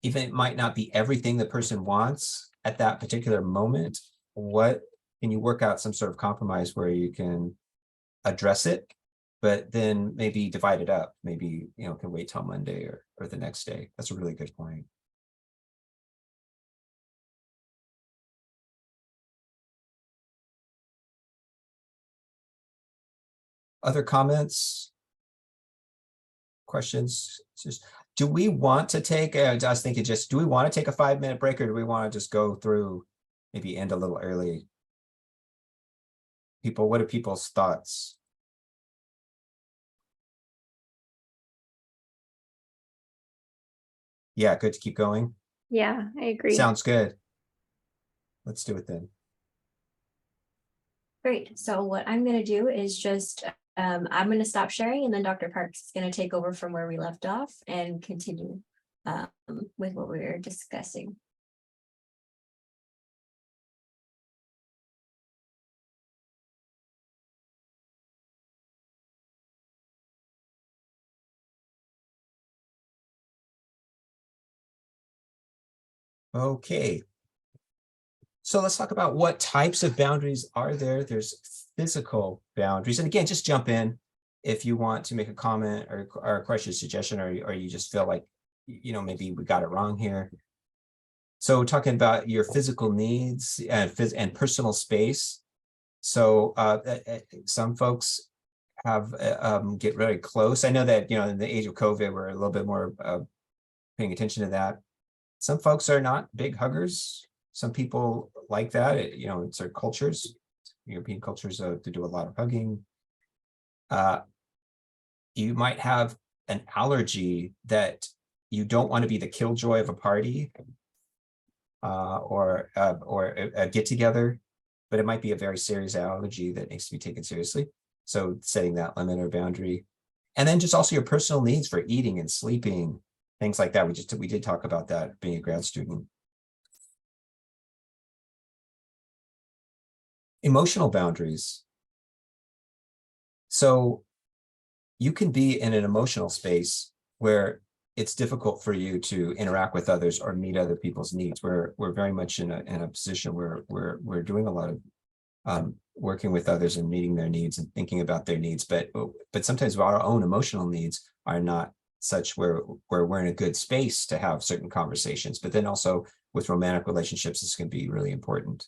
even it might not be everything the person wants at that particular moment. What can you work out some sort of compromise where you can address it, but then maybe divide it up? Maybe, you know, can wait till Monday or the next day. That's a really good point. Other comments? Questions? Just, do we want to take, I was thinking, just, do we want to take a 5-minute break, or do we want to just go through, maybe end a little early? People, what are people's thoughts? Yeah, good to keep going. Yeah, I agree. Sounds good. Let's do it then. Great. So what I'm going to do is just, I'm going to stop sharing, and then Dr. Parks is going to take over from where we left off and continue with what we were discussing. Okay. So let's talk about what types of boundaries are there. There's physical boundaries. And again, just jump in if you want to make a comment or a question, suggestion, or you just feel like, you know, maybe we got it wrong here. So talking about your physical needs and personal space. So some folks have get very close. I know that, you know, in the age of COVID, we're a little bit more paying attention to that. Some folks are not big huggers. Some people like that. In certain cultures, European cultures, to do a lot of hugging. You might have an allergy that you don't want to be the killjoy of a party or a get together, but it might be a very serious allergy that needs to be taken seriously. So setting that limit or boundary, and then just also your personal needs for eating and sleeping, things like that. We did talk about that being a grad student. Emotional boundaries. So you can be in an emotional space where it's difficult for you to interact with others or meet other people's needs. We're very much in a position where we're doing a lot of working with others and meeting their needs and thinking about their needs, but sometimes our own emotional needs are not such where we're in a good space to have certain conversations. But then also with romantic relationships, this can be really important.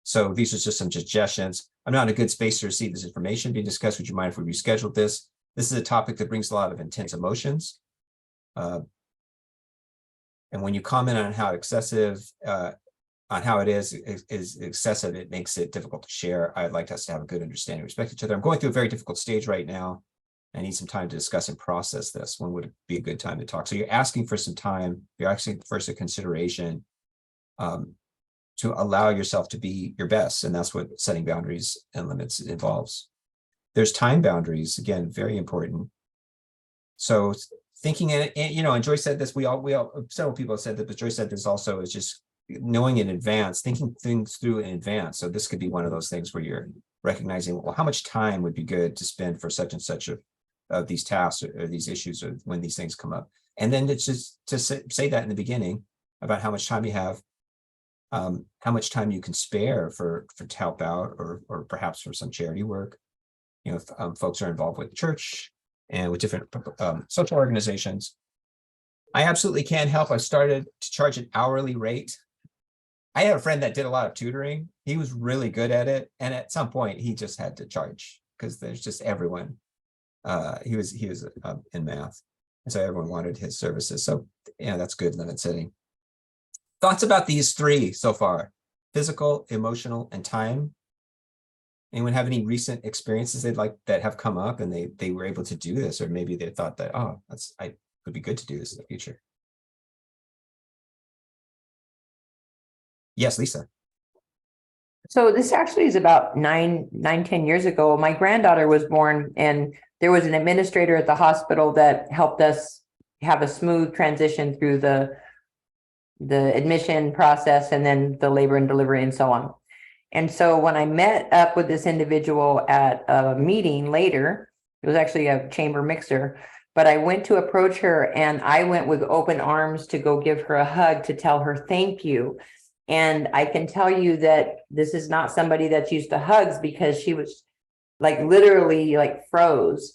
So these are just some suggestions. I'm not in a good space to receive this information being discussed. Would you mind if we rescheduled this? This is a topic that brings a lot of intense emotions. And when you comment on how excessive, on how it is excessive, it makes it difficult to share. I'd like us to have a good understanding, respect each other. I'm going through a very difficult stage right now. I need some time to discuss and process this. When would be a good time to talk? So you're asking for some time. You're asking for some consideration to allow yourself to be your best. And that's what setting boundaries and limits involves. There's time boundaries, again, very important. So thinking, and Joyce said this, we all several people have said that, but Joyce said this also, is just knowing in advance, thinking things through in advance. So this could be one of those things where you're recognizing, well, how much time would be good to spend for such and such of these tasks or these issues or when these things come up. And then it's just to say that in the beginning about how much time you have, how much time you can spare for to help out or perhaps for some charity work. If folks are involved with the church and with different social organizations. I absolutely can help. I started to charge an hourly rate. I had a friend that did a lot of tutoring. He was really good at it. And at some point he just had to charge because there's just everyone. He was in math. And so everyone wanted his services. So that's good limit setting. Thoughts about these three so far: physical, emotional, and time. Anyone have any recent experiences that have come up and they were able to do this, or maybe they thought that, oh, it would be good to do this in the future? Yes, Lisa. So this actually is about 10 years ago. My granddaughter was born, and there was an administrator at the hospital that helped us have a smooth transition through the admission process and then the labor and delivery and so on. And so when I met up with this individual at a meeting later, it was actually a chamber mixer, but I went to approach her and I went with open arms to go give her a hug to tell her thank you. And I can tell you that this is not somebody that's used to hugs, because she was literally froze.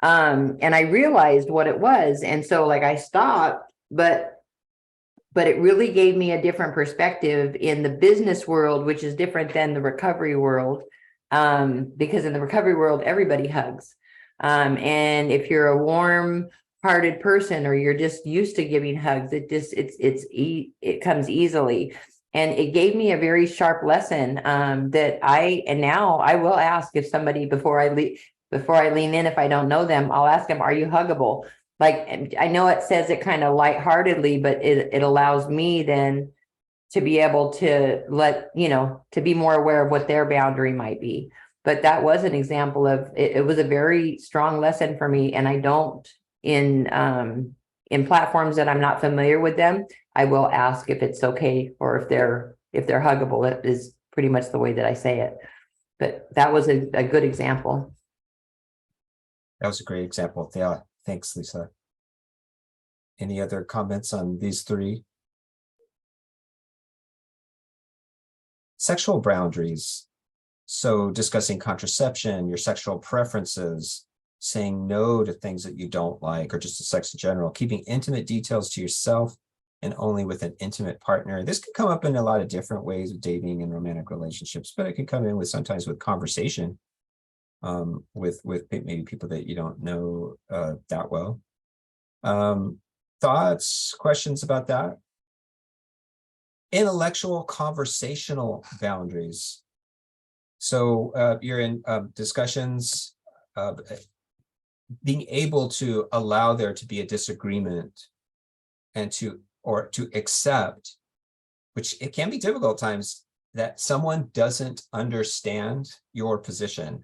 And I realized what it was. And so I stopped, but it really gave me a different perspective in the business world, which is different than the recovery world. Because in the recovery world, everybody hugs. And if you're a warm-hearted person or you're just used to giving hugs, it comes easily. And it gave me a very sharp lesson now I will ask if somebody, before I lean in, if I don't know them, I'll ask them, are you huggable? I know it says it kind of lightheartedly, but it allows me then to be able to to be more aware of what their boundary might be. But that was an example of it was a very strong lesson for me. And I don't in platforms that I'm not familiar with them, I will ask if it's okay, or if they're huggable. It is pretty much the way that I say it. But that was a good example. That was a great example. Yeah. Thanks, Lisa. Any other comments on these three? Sexual boundaries. So discussing contraception, your sexual preferences, saying no to things that you don't like, or just the sex in general, keeping intimate details to yourself and only with an intimate partner. This can come up in a lot of different ways with dating and romantic relationships, but it can come in with sometimes with conversation. With maybe people that you don't know that well. Thoughts, questions about that? intellectual conversational boundaries. So you're in discussions, being able to allow there to be a disagreement and to accept, which it can be difficult at times, that someone doesn't understand your position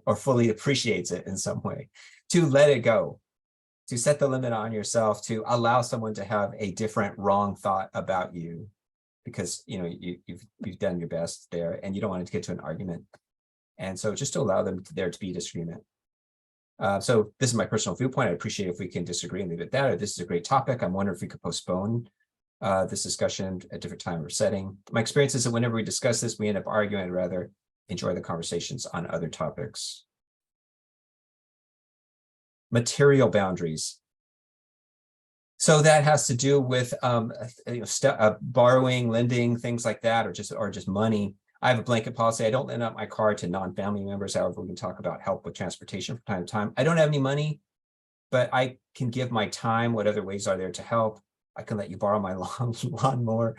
or fully appreciates it in some way, to let it go, to set the limit on yourself, to allow someone to have a different wrong thought about you, because you've done your best there and you don't want it to get to an argument. And so just to allow there to be disagreement. So this is my personal viewpoint. I appreciate if we can disagree and leave it there. This is a great topic. I'm wondering if we could postpone this discussion at a different time or setting. My experience is that whenever we discuss this, we end up arguing. I'd rather enjoy the conversations on other topics. Material boundaries. So that has to do with borrowing, lending, things like that, or just money. I have a blanket policy. I don't lend out my car to non-family members. However, we can talk about help with transportation from time to time. I don't have any money, but I can give my time. What other ways are there to help? I can let you borrow my lawnmower,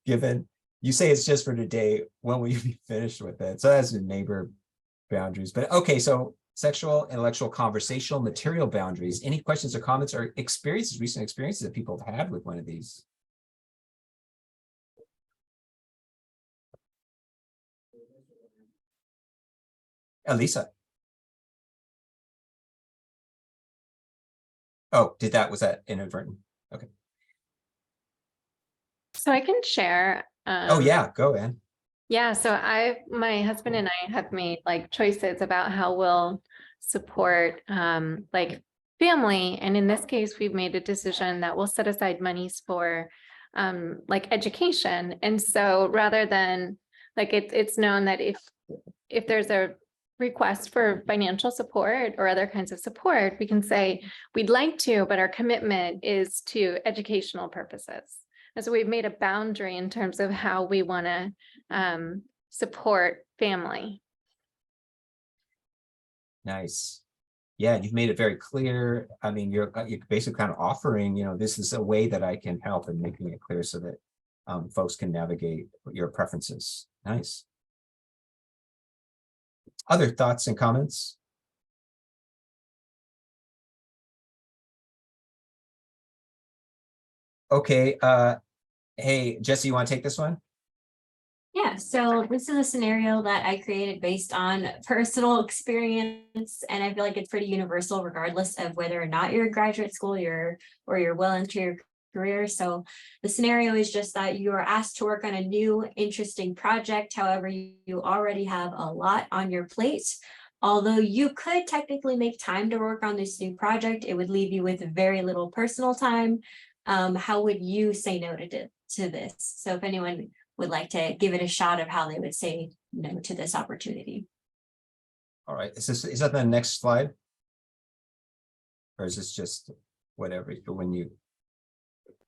given you say it's just for today. When will you be finished with it? So that's the neighbor boundaries. But okay, so sexual, intellectual, conversational, material boundaries. Any questions or comments or experiences, recent experiences that people have had with one of these? Elisa. Oh, was that inadvertent? Okay. So I can share. Oh yeah, go in. Yeah, so my husband and I have made like choices about how we'll support like family. And in this case, we've made a decision that we'll set aside monies for like education. And so rather than like it's known that if there's a request for financial support or other kinds of support, we can say we'd like to, but our commitment is to educational purposes. And so we've made a boundary in terms of how we want to support family. Nice. Yeah, you've made it very clear. I mean, you're basically kind of offering, this is a way that I can help, and making it clear so that folks can navigate your preferences. Nice. Other thoughts and comments? Okay. Hey, Jesse, you want to take this one? Yeah, so this is a scenario that I created based on personal experience, and I feel like it's pretty universal regardless of whether or not you're in graduate school or you're well into your career. So the scenario is just that you are asked to work on a new interesting project. However, you already have a lot on your plate. Although you could technically make time to work on this new project, it would leave you with very little personal time. How would you say no to this? So if anyone would like to give it a shot of how they would say no to this opportunity. All right, is that the next slide? Or is this just whatever when you?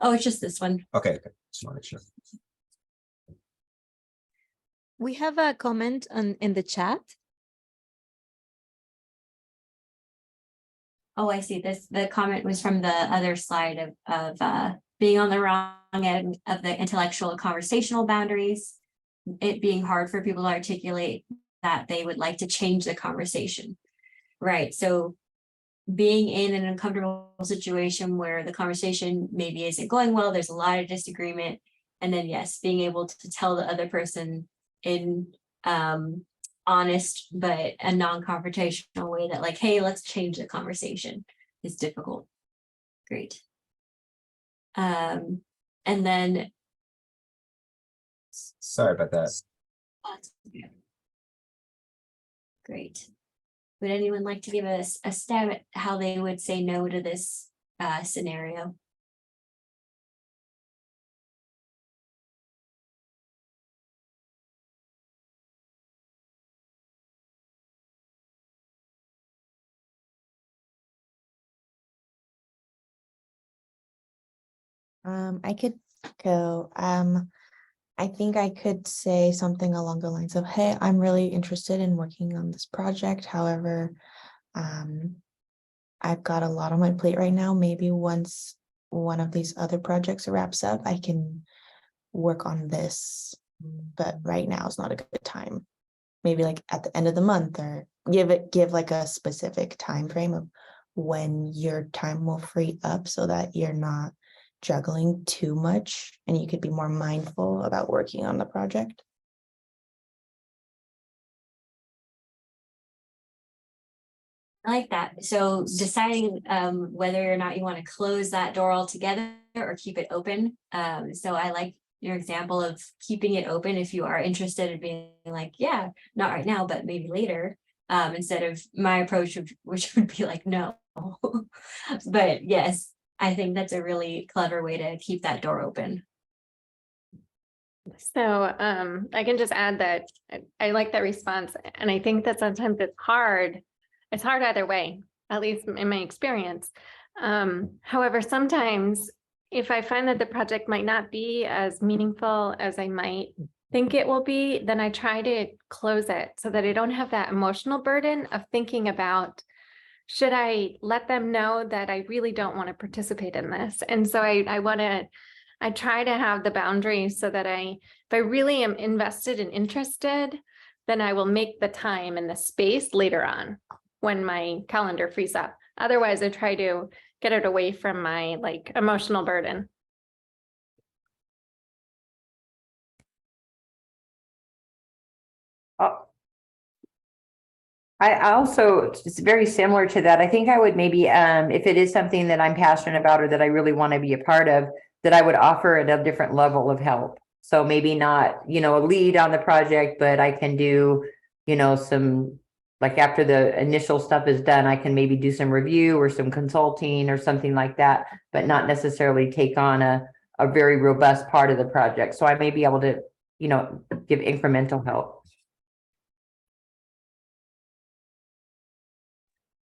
Oh, it's just this one. Okay, just want to make sure. We have a comment in the chat. Oh, I see this. The comment was from the other slide of being on the wrong end of the intellectual and conversational boundaries, it being hard for people to articulate that they would like to change the conversation. Right. So being in an uncomfortable situation where the conversation maybe isn't going well, there's a lot of disagreement. And then yes, being able to tell the other person in honest but a non-confrontational way that like, hey, let's change the conversation is difficult. Great. And then Sorry about that. Great. Would anyone like to give us a stab at how they would say no to this scenario? I could go. I think I could say something along the lines of, hey, I'm really interested in working on this project. However, I've got a lot on my plate right now. Maybe once one of these other projects wraps up, I can work on this, but right now is not a good time. Maybe like at the end of the month, or give like a specific time frame of when your time will free up so that you're not juggling too much and you could be more mindful about working on the project. I like that. So deciding whether or not you want to close that door altogether or keep it open. So I like your example of keeping it open if you are interested in being like, yeah, not right now, but maybe later. Instead of my approach, which would be like, no. But yes, I think that's a really clever way to keep that door open. So I can just add that I like that response. And I think that sometimes it's hard. It's hard either way, at least in my experience. However, sometimes if I find that the project might not be as meaningful as I might think it will be, then I try to close it so that I don't have that emotional burden of thinking about, should I let them know that I really don't want to participate in this? And so I try to have the boundaries so that if I really am invested and interested, then I will make the time and the space later on when my calendar frees up. Otherwise, I try to get it away from my like emotional burden. I also, it's very similar to that. I think I would maybe, if it is something that I'm passionate about or that I really want to be a part of, that I would offer at a different level of help. So maybe not, a lead on the project, but I can do, some, like after the initial stuff is done, I can maybe do some review or some consulting or something like that, but not necessarily take on a very robust part of the project. So I may be able to, give incremental help.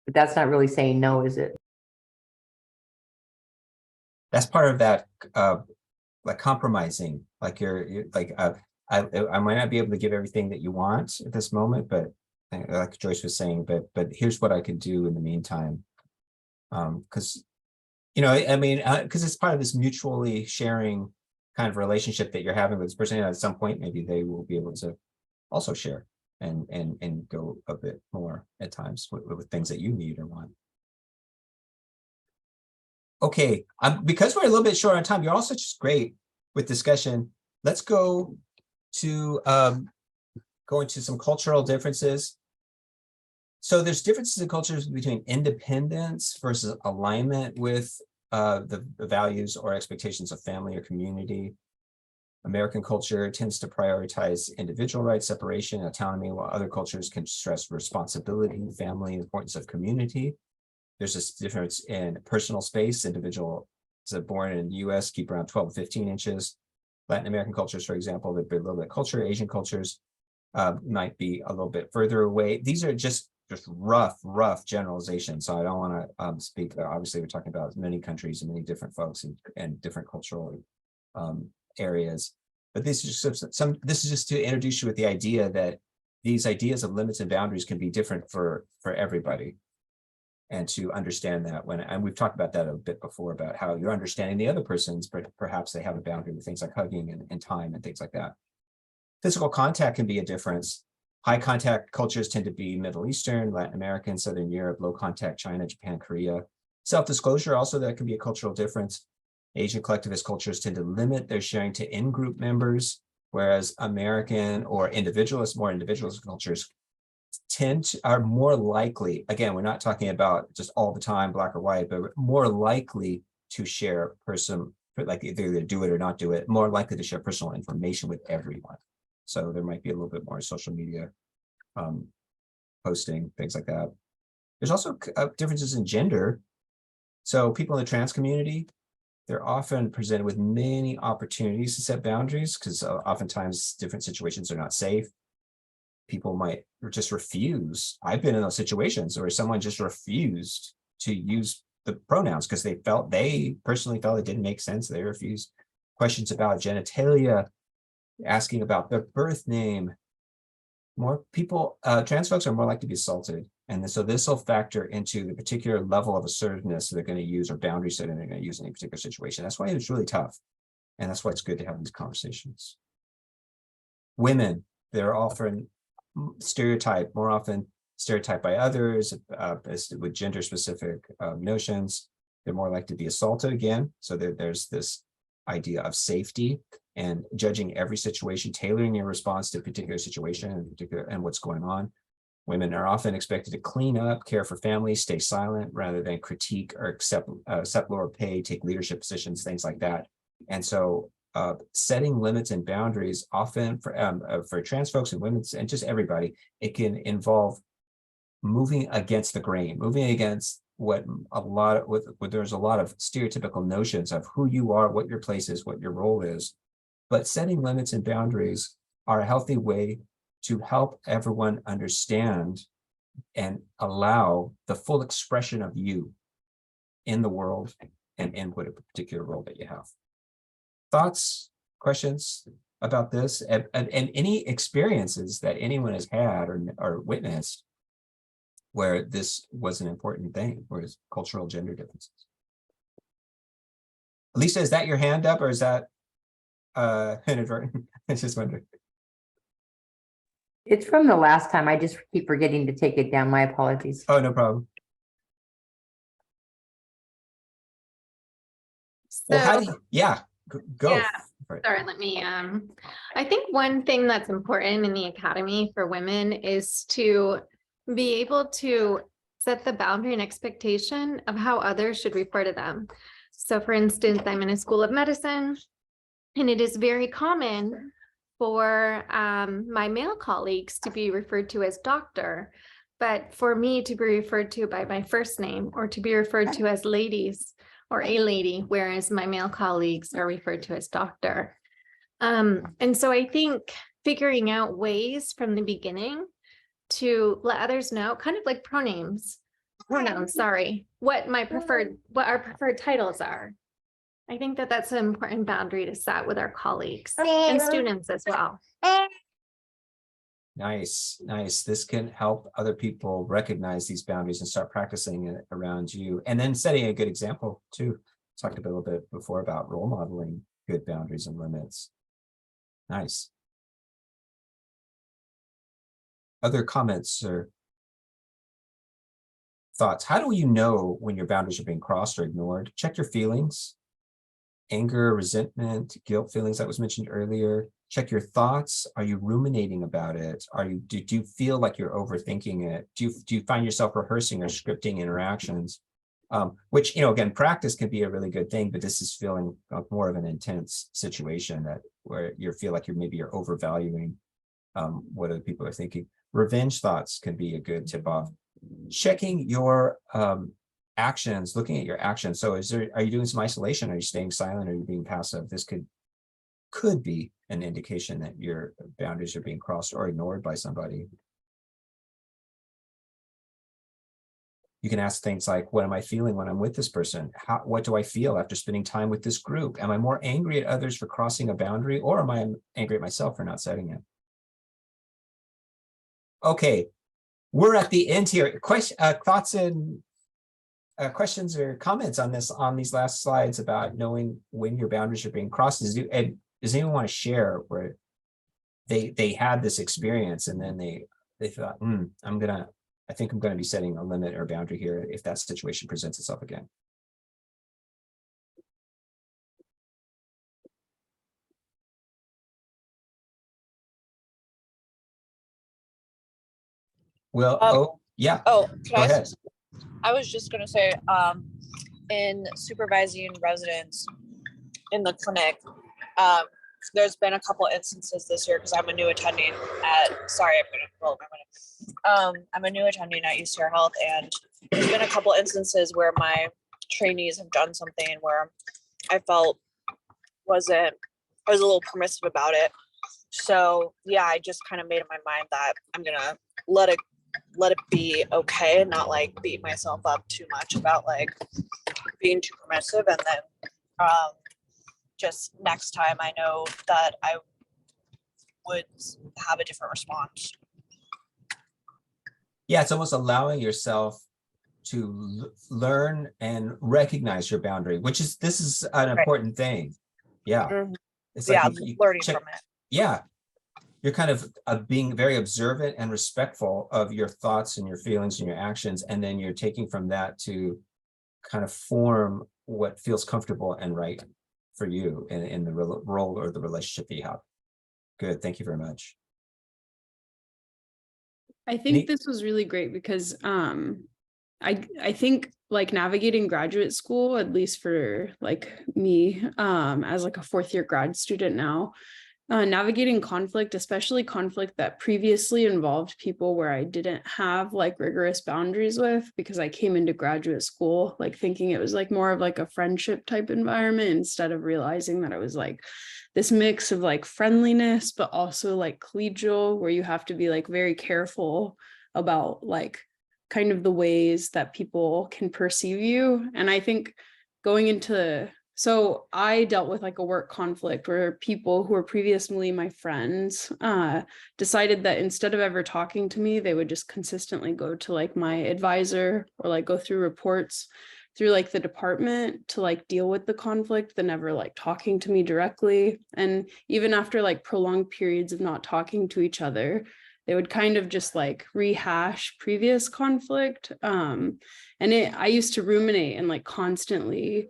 But that's not really saying no, is it? That's part of that, like compromising, like you're like, I might not be able to give everything that you want at this moment, but like Joyce was saying, but here's what I could do in the meantime. Because, I mean, because it's part of this mutually sharing kind of relationship that you're having with this person. At some point, maybe they will be able to also share and go a bit more at times with things that you need or want. Okay, because we're a little bit short on time, you're also just great with discussion. Let's go to go into some cultural differences. So there's differences in cultures between independence versus alignment with the values or expectations of family or community. American culture tends to prioritize individual rights, separation, autonomy, while other cultures can stress responsibility, family, importance of community. There's this difference in personal space. Individuals that are born in the US keep around 12 to 15 inches. Latin American cultures, for example, they've been a little bit culture. Asian cultures might be a little bit further away. These are just rough generalizations. So I don't want to speak. Obviously, we're talking about many countries and many different folks and different cultural areas. But this is just this is just to introduce you with the idea that these ideas of limits and boundaries can be different for everybody. And to understand that and we've talked about that a bit before about how you're understanding the other person's, but perhaps they have a boundary with things like hugging and time and things like that. Physical contact can be a difference. High contact cultures tend to be Middle Eastern, Latin American, Southern Europe, low contact China, Japan, Korea. Self-disclosure also, that can be a cultural difference. Asian collectivist cultures tend to limit their sharing to in-group members, whereas American or more individualist cultures are more likely, again, we're not talking about just all the time black or white, but more likely to share like either do it or not do it, more likely to share personal information with everyone. So there might be a little bit more social media posting, things like that. There's also differences in gender. So people in the trans community, they're often presented with many opportunities to set boundaries because oftentimes different situations are not safe. People might just refuse. I've been in those situations where someone just refused to use the pronouns because they personally felt it didn't make sense. They refused. Questions about genitalia, asking about their birth name. More people, trans folks are more likely to be assaulted. And so this will factor into the particular level of assertiveness they're going to use or boundary setting they're going to use in a particular situation. That's why it's really tough. And that's why it's good to have these conversations. Women, they're often more often stereotyped by others with gender specific notions. They're more likely to be assaulted again. So there's this idea of safety and judging every situation, tailoring your response to a particular situation and what's going on. Women are often expected to clean up, care for families, stay silent rather than critique or accept lower pay, take leadership positions, things like that. And so setting limits and boundaries often for trans folks and women and just everybody, it can involve moving against the grain, moving against there's a lot of stereotypical notions of who you are, what your place is, what your role is. But setting limits and boundaries are a healthy way to help everyone understand and allow the full expression of you in the world and in what a particular role that you have. Thoughts, questions about this, and any experiences that anyone has had or witnessed where this was an important thing, where it's cultural gender differences. Lisa, is that your hand up or is that inadvertent? I just wondering. It's from the last time. I just keep forgetting to take it down. My apologies. Oh, no problem. Well, how do you, go. Yeah. Sorry, let me, I think one thing that's important in the Academy for Women is to be able to set the boundary and expectation of how others should refer to them. So for instance, I'm in a school of medicine, and it is very common for my male colleagues to be referred to as doctor, but for me to be referred to by my first name or to be referred to as ladies or a lady, whereas my male colleagues are referred to as doctor. And so I think figuring out ways from the beginning to let others know, kind of like pronouns, sorry, what our preferred titles are. I think that that's an important boundary to set with our colleagues and students as well. Nice. This can help other people recognize these boundaries and start practicing it around you. And then setting a good example too. Talked a little bit before about role modeling good boundaries and limits. Nice. Other comments or thoughts? How do you know when your boundaries are being crossed or ignored? Check your feelings. Anger, resentment, guilt feelings that was mentioned earlier. Check your thoughts. Are you ruminating about it? Do you feel like you're overthinking it? Do you find yourself rehearsing or scripting interactions? Which, again, practice can be a really good thing, but this is feeling more of an intense situation where you feel like you're overvaluing what other people are thinking. Revenge thoughts can be a good tip off. Checking your actions, looking at your actions. So are you doing some isolation? Are you staying silent? Are you being passive? This could be an indication that your boundaries are being crossed or ignored by somebody. You can ask things like, what am I feeling when I'm with this person? What do I feel after spending time with this group? Am I more angry at others for crossing a boundary, or am I angry at myself for not setting it? Okay, we're at the end here. Thoughts and questions or comments on these last slides about knowing when your boundaries are being crossed? And does anyone want to share where they had this experience and then they thought, I think I'm going to be setting a limit or boundary here if that situation presents itself again? Well, yeah. Oh, go ahead. I was just going to say, in supervising residents in the clinic, there's been a couple instances this year because I'm a new attending I'm a new attending at UCR Health, and there's been a couple instances where my trainees have done something where I felt I was a little permissive about it. So yeah, I just kind of made up my mind that I'm gonna let it be okay and not like beat myself up too much about like being too permissive. And then just next time I know that I would have a different response. Yeah, it's almost allowing yourself to learn and recognize your boundary, this is an important thing. Yeah. Mhm. It's Yeah, like you learning check, from it. yeah, you're kind of being very observant and respectful of your thoughts and your feelings and your actions, and then you're taking from that to kind of form what feels comfortable and right for you in the role or the relationship that you have. Good, thank you very much. I think Any- this was really great because I think like navigating graduate school, at least for like me, as like a fourth year grad student now, navigating conflict, especially conflict that previously involved people where I didn't have like rigorous boundaries with, because I came into graduate school like thinking it was like more of like a friendship type environment, instead of realizing that it was like this mix of like friendliness, but also like collegial, where you have to be like very careful about like kind of the ways that people can perceive you. And I think going into, so I dealt with like a work conflict where people who were previously my friends decided that instead of ever talking to me, they would just consistently go to like my advisor or like go through reports through like the department to like deal with the conflict than ever like talking to me directly. And even after like prolonged periods of not talking to each other, they would kind of just like rehash previous conflict. And I used to ruminate and like constantly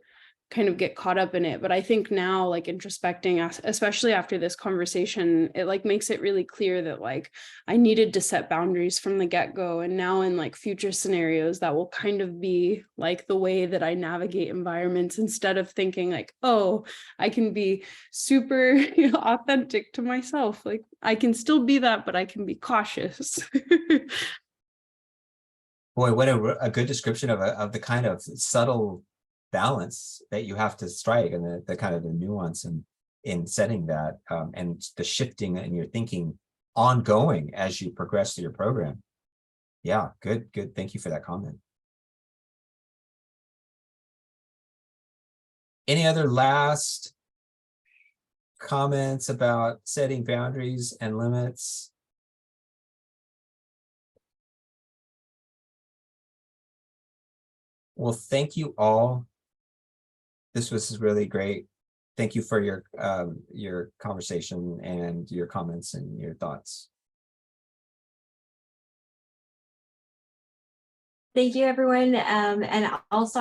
kind of get caught up in it. But I think now, like introspecting, especially after this conversation, it like makes it really clear that like I needed to set boundaries from the get-go. And now in like future scenarios, that will kind of be like the way that I navigate environments, instead of thinking like, oh, I can be super authentic to myself. Like I can still be that, but I can be cautious. Boy, what a good description of the kind of subtle balance that you have to strike, and the kind of the nuance in setting that, and the shifting in your thinking ongoing as you progress through your program. Yeah, good. Thank you for that comment. Any other last comments about setting boundaries and limits? Well, thank you all. This was really great. Thank you for your conversation and your comments and your thoughts. Thank you, everyone. And also